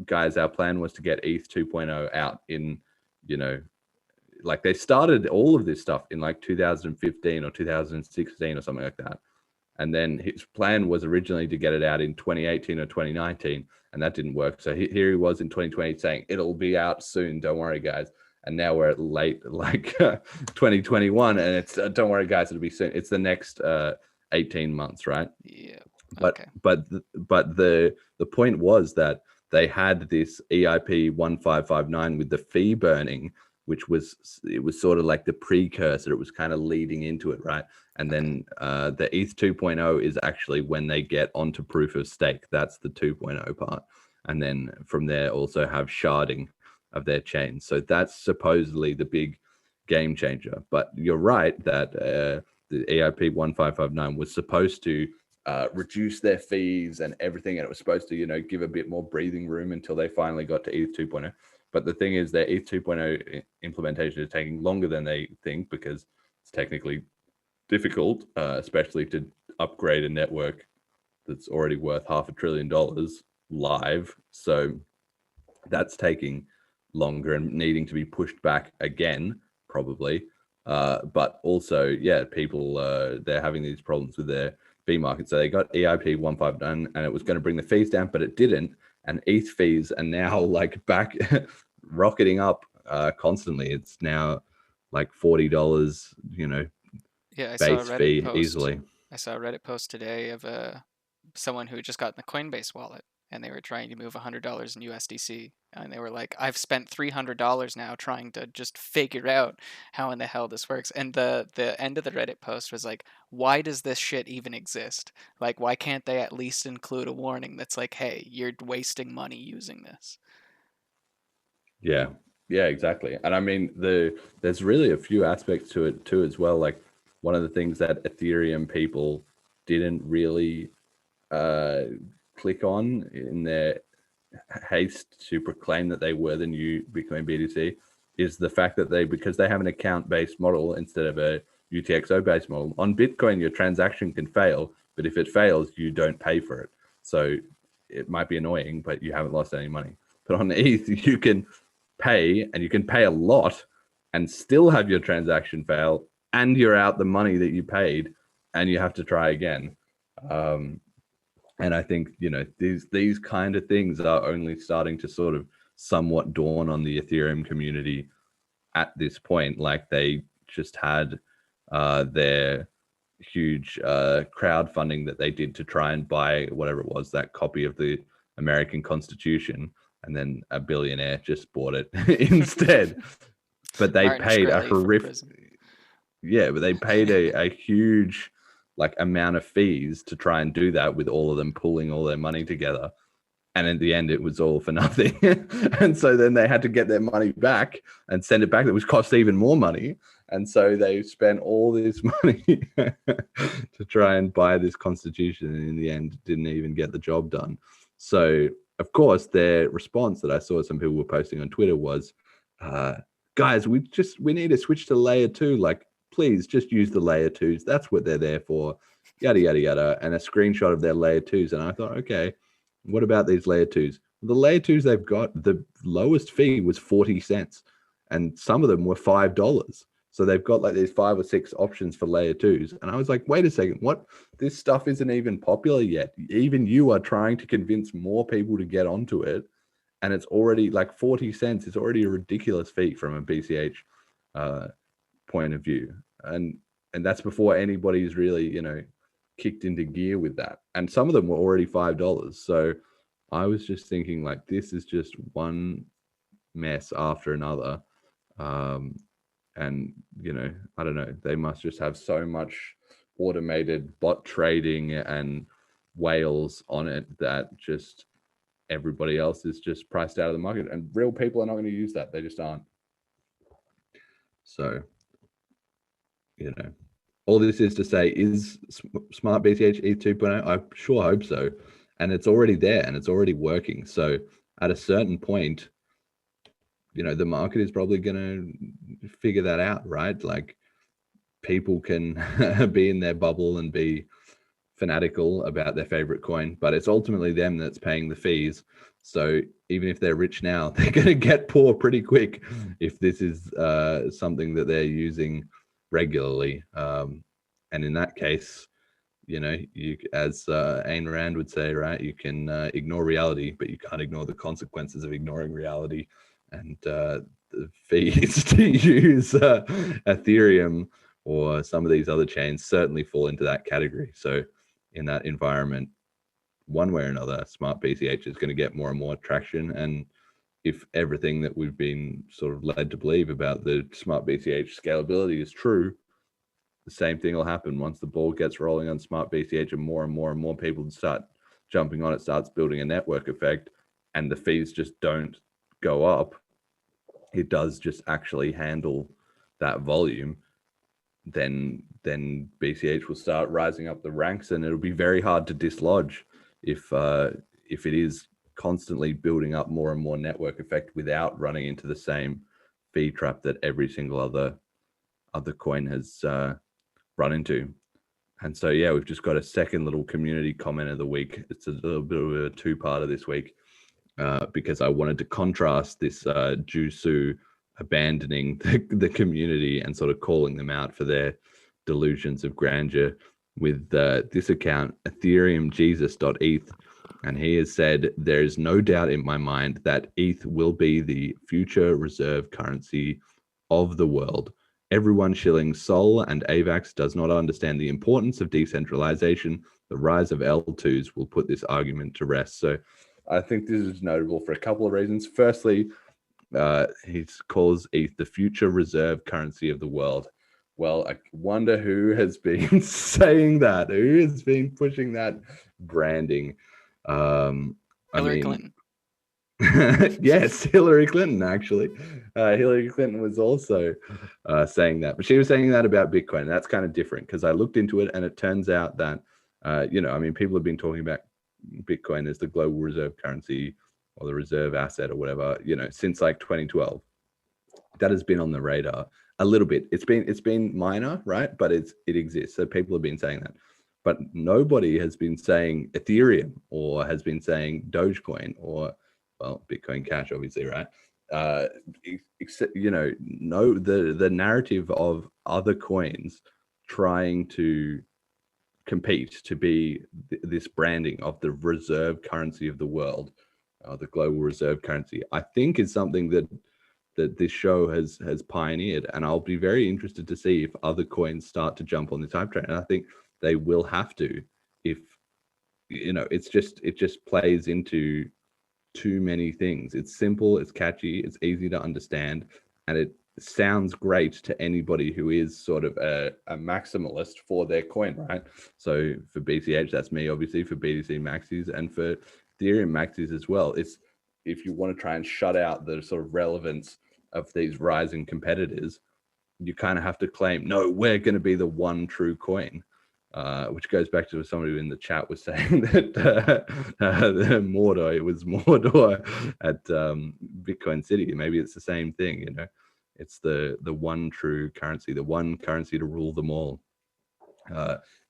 guys, our plan was to get ETH 2.0 out in, like they started all of this stuff in like 2015 or 2016 or something like that. And then his plan was originally to get it out in 2018 or 2019, and that didn't work. So here he was in 2020 saying, it'll be out soon, don't worry, guys. And now we're at late, like 2021, and it's, don't worry, guys, it'll be soon. It's the next 18 months, right? Yeah. Okay. But the point was that they had this EIP 1559 with the fee burning, which was sort of like the precursor. It was kind of leading into it, right? And then the ETH 2.0 is actually when they get onto proof of stake. That's the 2.0 part. and then from there also have sharding of their chain. So that's supposedly the big game changer. But you're right that the EIP 1559 was supposed to reduce their fees and everything, and it was supposed to, give a bit more breathing room until they finally got to ETH 2.0. But the thing is, their ETH 2.0 implementation is taking longer than they think, because it's technically difficult, especially to upgrade a network that's already worth $500 billion live. So that's taking longer and needing to be pushed back again, probably. But also, people, they're having these problems with their fee market. So they got EIP 159 and it was going to bring the fees down, but it didn't. And ETH fees are now like back rocketing up constantly. It's now like $40, I base saw a Reddit fee post. Easily. I saw a Reddit post today of someone who just got in the Coinbase wallet, and they were trying to move $100 in USDC, and they were like, I've spent $300 now trying to just figure out how in the hell this works. And the end of the Reddit post was like, why does this shit even exist? Like, why can't they at least include a warning that's like, hey, you're wasting money using this? Yeah, exactly. And I mean, there's really a few aspects to it too as well. Like, one of the things that Ethereum people didn't really click on in their haste to proclaim that they were the new Bitcoin BTC is the fact that because they have an account-based model instead of a UTXO-based model. On Bitcoin, your transaction can fail, but if it fails, you don't pay for it. So it might be annoying, but you haven't lost any money. But on ETH, you can pay, and you can pay a lot and still have your transaction fail, and you're out the money that you paid, and you have to try again. And I think, these kind of things are only starting to sort of somewhat dawn on the Ethereum community at this point. Like, they just had their huge crowdfunding that they did to try and buy whatever it was, that copy of the American Constitution, and then a billionaire just bought it instead. But they paid a horrific, but they paid a huge amount of fees to try and do that, with all of them pulling all their money together. And in the end, it was all for nothing. And so then they had to get their money back and send it back, which cost even more money. And so they spent all this money to try and buy this constitution, and in the end didn't even get the job done. So of course, their response that I saw some people were posting on Twitter was, guys, we need to switch to layer 2. Like, please just use the layer 2s. That's what they're there for, yada, yada, yada. And a screenshot of their layer 2s. And I thought, okay, what about these layer 2s? The layer 2s they've got, the lowest fee was 40 cents. And some of them were $5. So they've got like these 5 or 6 options for layer 2s. And I was like, wait a second, what? This stuff isn't even popular yet. Even you are trying to convince more people to get onto it. And it's already like 40 cents is already a ridiculous fee from a BCH point of view. And that's before anybody's really, kicked into gear with that. And some of them were already $5. So I was just thinking, like, this is just one mess after another. And, I don't know, they must just have so much automated bot trading and whales on it that just everybody else is just priced out of the market, and real people are not going to use that. They just aren't. So, all this is to say, is SmartBCH ETH 2.0? I sure hope so. And it's already there and it's already working. So at a certain point, the market is probably going to figure that out, right? Like, people can be in their bubble and be fanatical about their favorite coin, but it's ultimately them that's paying the fees. So even if they're rich now, they're going to get poor pretty quick if this is something that they're using regularly. And in that case, you, as Ayn Rand would say, right, you can ignore reality, but you can't ignore the consequences of ignoring reality. And the fees to use Ethereum or some of these other chains certainly fall into that category. So in that environment, one way or another, SmartBCH is going to get more and more traction. And if everything that we've been sort of led to believe about the SmartBCH scalability is true, the same thing will happen once the ball gets rolling on SmartBCH, and more people start jumping on it, starts building a network effect. and the fees just don't go up, it does just actually handle that volume, then BCH will start rising up the ranks, and it'll be very hard to dislodge if it is constantly building up more and more network effect without running into the same fee trap that every single other coin has run into. And so, yeah, we've just got a second little community comment of the week. It's a little bit of a two-parter this week, because I wanted to contrast this Jusu abandoning the community and sort of calling them out for their delusions of grandeur with this account, ethereumjesus.eth. And he has said, there is no doubt in my mind that ETH will be the future reserve currency of the world. Everyone shilling Sol and AVAX does not understand the importance of decentralization. The rise of L2s will put this argument to rest. So I think this is notable for a couple of reasons. Firstly, he calls ETH the future reserve currency of the world. Well, I wonder who has been saying that, who has been pushing that branding. Hillary Clinton. Yes, Hillary Clinton, actually. Hillary Clinton was also saying that, but she was saying that about Bitcoin. That's kind of different, because I looked into it, and it turns out that, people have been talking about Bitcoin as the global reserve currency or the reserve asset or whatever, since like 2012. That has been on the radar a little bit. It's been minor, right? But it exists. So people have been saying that. But nobody has been saying Ethereum or has been saying Dogecoin or, well, Bitcoin Cash, obviously, right? Except, the narrative of other coins trying to compete to be this branding of the reserve currency of the world, the global reserve currency, I think is something that this show has pioneered. And I'll be very interested to see if other coins start to jump on this hype train. And I think they will have to, if it just plays into too many things. It's simple, it's catchy, it's easy to understand, and it sounds great to anybody who is sort of a maximalist for their coin, right? So for BCH, that's me, obviously, for BTC maxis, and for Ethereum maxis as well. It's, if you want to try and shut out the sort of relevance of these rising competitors, you kind of have to claim, no, we're going to be the one true coin. Which goes back to somebody in the chat was saying that Mordor, it was Mordor at Bitcoin City. Maybe it's the same thing, It's the one true currency, the one currency to rule them all.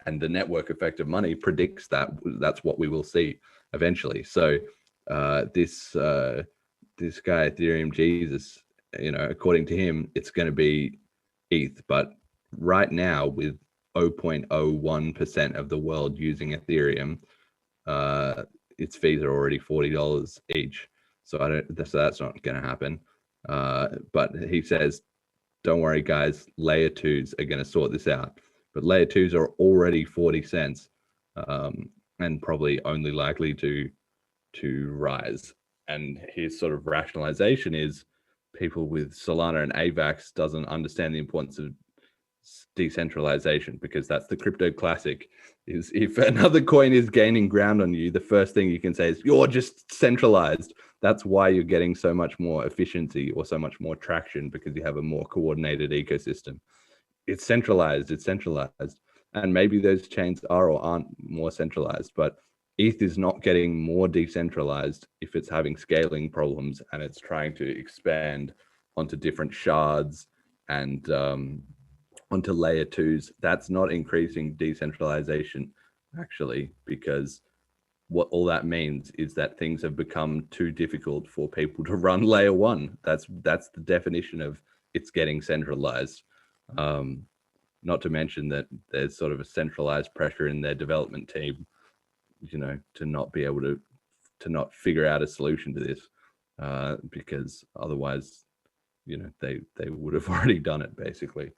And the network effect of money predicts that that's what we will see eventually. So this guy, Ethereum Jesus, according to him, it's going to be ETH. But right now, with 0.01% of the world using Ethereum, its fees are already $40 each. So that's not going to happen. But he says, don't worry, guys, layer 2s are going to sort this out. But layer 2s are already 40 cents, and probably only likely to rise. And his sort of rationalization is people with Solana and AVAX doesn't understand the importance of decentralization, because that's the crypto classic, is if another coin is gaining ground on you, the first thing you can say is you're just centralized. That's why you're getting so much more efficiency or so much more traction, because you have a more coordinated ecosystem. It's centralized. And maybe those chains are or aren't more centralized, but ETH is not getting more decentralized if it's having scaling problems and it's trying to expand onto different shards and onto layer 2s. That's not increasing decentralization, actually, because what all that means is that things have become too difficult for people to run layer 1. That's the definition of it's getting centralized. Not to mention that there's sort of a centralized pressure in their development team, to not be able to not figure out a solution to this, because otherwise, they would have already done it, basically.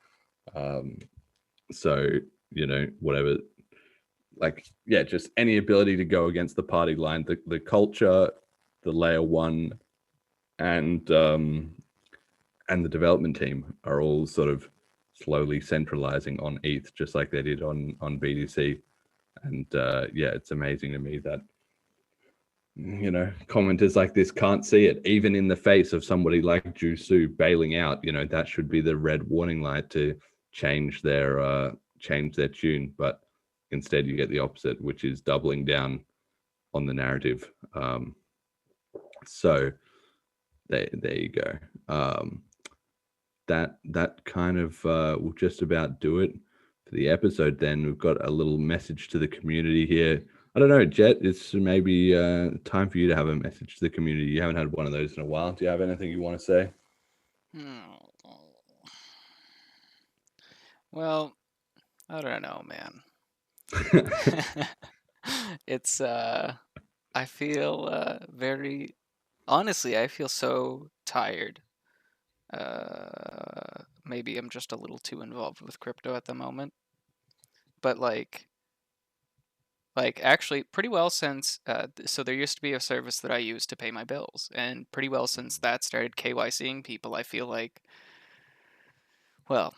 So, whatever, just any ability to go against the party line, the culture, the layer 1, and the development team are all sort of slowly centralizing on ETH, just like they did on BTC. And it's amazing to me that commenters like this can't see it, even in the face of somebody like Jusu bailing out. That should be the red warning light to change their tune. But instead, you get the opposite, which is doubling down on the narrative. So there you go. That kind of will just about do it for the episode. Then we've got a little message to the community here. I don't know, Jet, it's maybe time for you to have a message to the community. You haven't had one of those in a while. Do you have anything you want to say? Well, I don't know, man. It's I feel honestly, I feel so tired. Maybe I'm just a little too involved with crypto at the moment. But actually pretty well since so there used to be a service that I used to pay my bills, and pretty well since that started KYCing people, I feel like, well,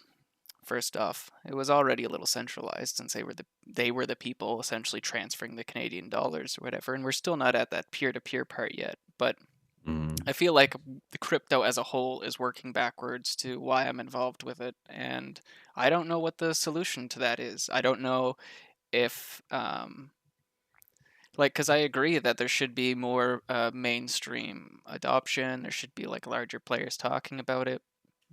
first off, it was already a little centralized since they were the people essentially transferring the Canadian dollars or whatever, and we're still not at that peer-to-peer part yet. But I feel like the crypto as a whole is working backwards to why I'm involved with it, and I don't know what the solution to that is. I don't know if because I agree that there should be more mainstream adoption. There should be larger players talking about it.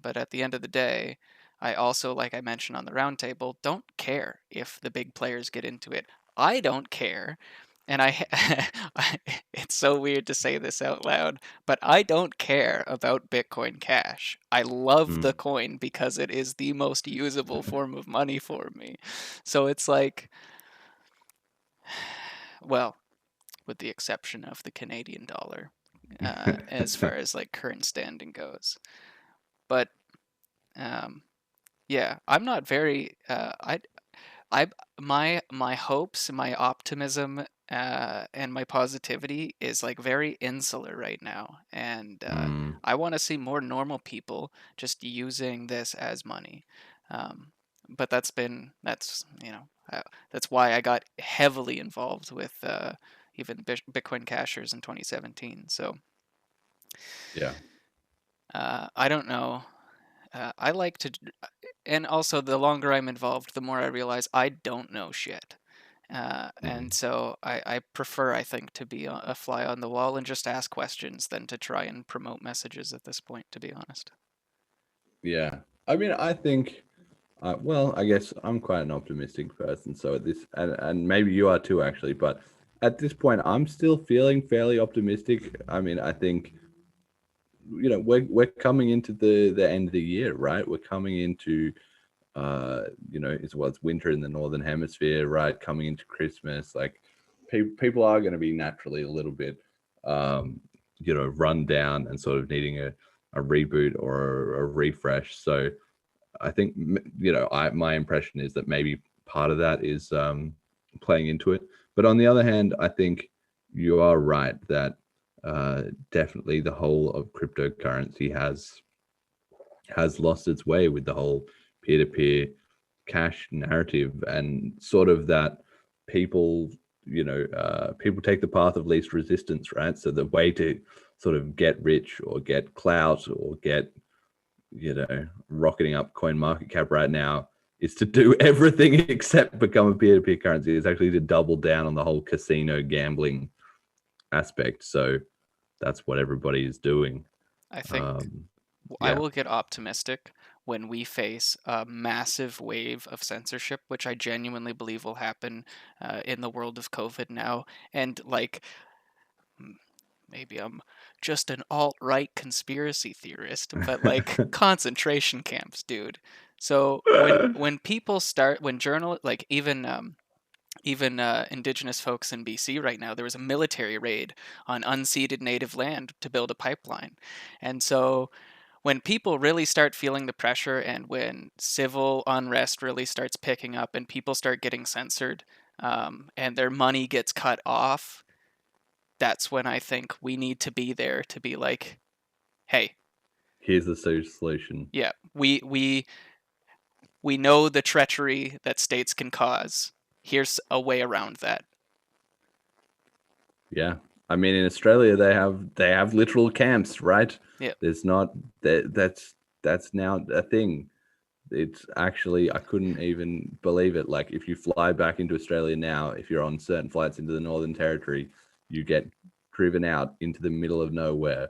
But at the end of the day, I also, like I mentioned on the roundtable, don't care if the big players get into it. I don't care. And it's so weird to say this out loud, but I don't care about Bitcoin Cash. I love the coin because it is the most usable form of money for me. So it's like, well, with the exception of the Canadian dollar, as far as current standing goes. But yeah, I'm not very. My hopes, my optimism, and my positivity is very insular right now, and I want to see more normal people just using this as money. But that's why I got heavily involved with even Bitcoin Cashers in 2017. So yeah, I don't know. I like to, and also the longer I'm involved, the more I realize I don't know shit. And so I prefer, I think, to be a fly on the wall and just ask questions than to try and promote messages at this point, to be honest. Yeah. I mean, I think, well, I guess I'm quite an optimistic person. So at this, and maybe you are too, actually, but at this point, I'm still feeling fairly optimistic. I mean, I think, we're coming into the end of the year, right? We're coming into, it's winter in the Northern Hemisphere, right? Coming into Christmas, people are going to be naturally a little bit, run down and sort of needing a reboot or a refresh. So I think, my impression is that maybe part of that is playing into it. But on the other hand, I think you are right that definitely the whole of cryptocurrency has lost its way with the whole peer-to-peer cash narrative, and sort of that people people take the path of least resistance, right? So the way to sort of get rich or get clout or get rocketing up coin market cap right now is to do everything except become a peer-to-peer currency. It's actually to double down on the whole casino gambling aspect. So that's what everybody is doing. I think I will get optimistic when we face a massive wave of censorship, which I genuinely believe will happen in the world of COVID now. And maybe I'm just an alt-right conspiracy theorist, but concentration camps, dude. So when people start, when even indigenous folks in BC right now, there was a military raid on unceded native land to build a pipeline. And so when people really start feeling the pressure, and when civil unrest really starts picking up and people start getting censored, and their money gets cut off, that's when I think we need to be there to be like, hey, here's the solution. Yeah, we know the treachery that states can cause. Here's a way around that. Yeah, I mean, in Australia, they have literal camps, right? Yeah. There's not that's now a thing. It's actually, I couldn't even believe it. Like, if you fly back into Australia now, if you're on certain flights into the Northern Territory, you get driven out into the middle of nowhere.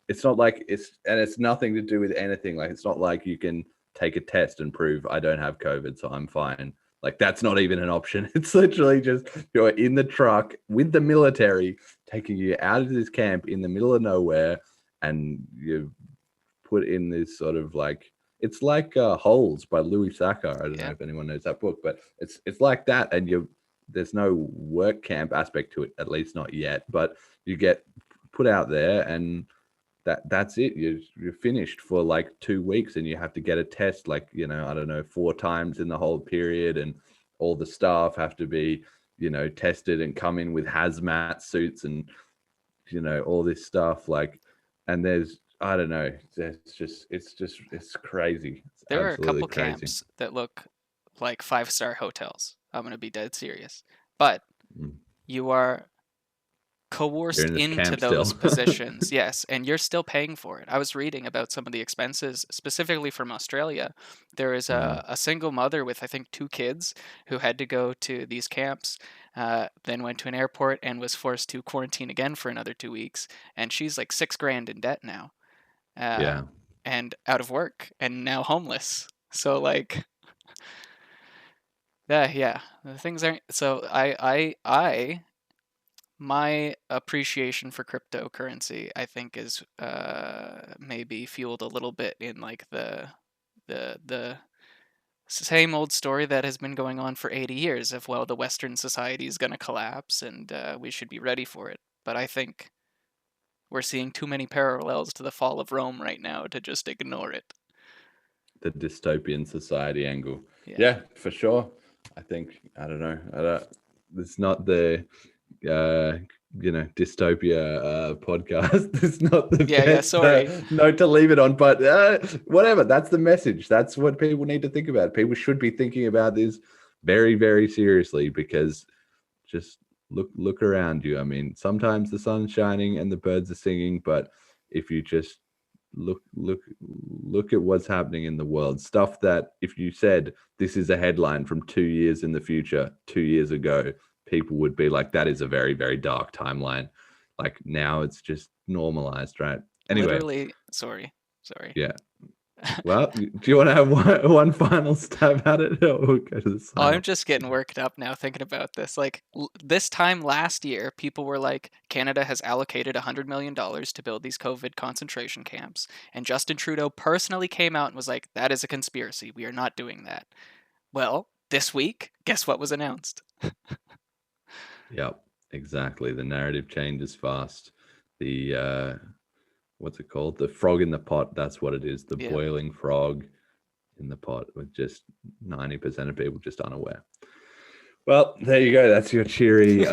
It's not like it's nothing to do with anything. Like, it's not like you can take a test and prove I don't have COVID, so I'm fine. Like, that's not even an option. It's literally just you're in the truck with the military taking you out of this camp in the middle of nowhere, and you put in this sort of like, it's like Holes by Louis Sachar. I don't know if anyone knows that book, but it's like that, and there's no work camp aspect to it, at least not yet. But you get put out there, and that's it. You're finished for like 2 weeks, and you have to get a test, like, I don't know, 4 times in the whole period, and all the staff have to be, tested and come in with hazmat suits and, all this stuff. Like, and there's, I don't know, it's crazy. There are a couple camps that look like 5-star hotels. I'm going to be dead serious. But you are coerced into those positions. Yes, and you're still paying for it. I was reading about some of the expenses specifically from Australia. There is a single mother with, I think, 2 kids who had to go to these camps, then went to an airport and was forced to quarantine again for another 2 weeks, and she's like $6,000 in debt now. And out of work and now homeless. So like, the things aren't. So my appreciation for cryptocurrency, I think, is maybe fueled a little bit in like the same old story that has been going on for 80 years of, well, the Western society is going to collapse and we should be ready for it. But I think we're seeing too many parallels to the fall of Rome right now to just ignore it. The dystopian society angle. Yeah, for sure. I think, I don't know. It's not the, dystopia podcast. It's not the best sorry. note to leave it on, but whatever. That's the message. That's what people need to think about. People should be thinking about this very, very seriously, because just look around you. I mean, sometimes the sun's shining and the birds are singing, but if you just look at what's happening in the world, stuff that if you said this is a headline from 2 years in the future, 2 years ago, people would be like, that is a very, very dark timeline. Like, now it's just normalized, right? Anyway, literally, sorry. Yeah. Well, do you want to have one final stab at it, or we'll go to the side? I'm just getting worked up now thinking about this. Like, this time last year, people were like, Canada has allocated $100 million to build these COVID concentration camps. And Justin Trudeau personally came out and was like, that is a conspiracy. We are not doing that. Well, this week, guess what was announced? Yep, exactly. The narrative changes fast. The what's it called? The frog in the pot. That's what it is. The boiling frog in the pot, with just 90% of people just unaware. Well, there you go. That's your cheery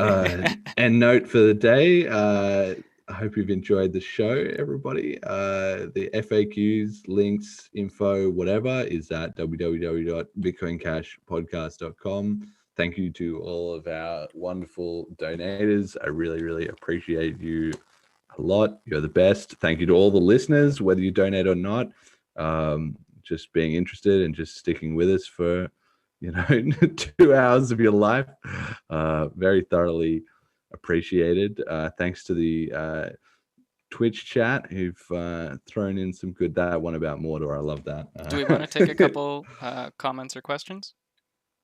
end note for the day. I hope you've enjoyed the show, everybody. The FAQs, links, info, whatever is at www.bitcoincashpodcast.com. Thank you to all of our wonderful donators. I really, really appreciate you a lot. You're the best. Thank you to all the listeners, whether you donate or not, just being interested and just sticking with us for 2 hours of your life. Very thoroughly appreciated. Thanks to the Twitch chat who've thrown in some good, that one about Mordor. I love that. Do we want to take a couple comments or questions?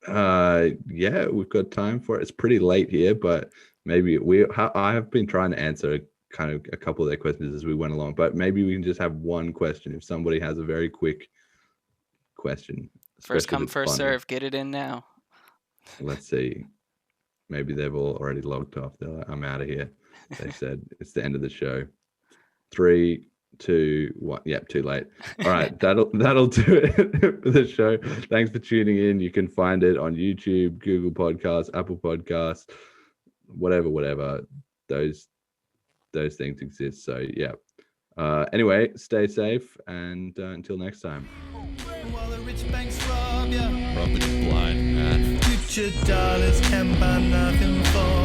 Yeah, we've got time for it. It's pretty late here, but maybe I have been trying to answer kind of a couple of their questions as we went along, but maybe we can just have one question if somebody has a very quick question. First come, first serve. Get it in now. Let's see. Maybe they've all already logged off. They're like, I'm out of here. They said it's the end of the show. 3, 2, 1. Yep, too late. All right, that'll do it for the show. Thanks for tuning in. You can find it on YouTube, Google Podcasts, Apple Podcasts, whatever. Those things exist. So yeah. Anyway, stay safe, and until next time. While the rich banks rob ya, robbing you blind, man. Future dollars can buy nothing for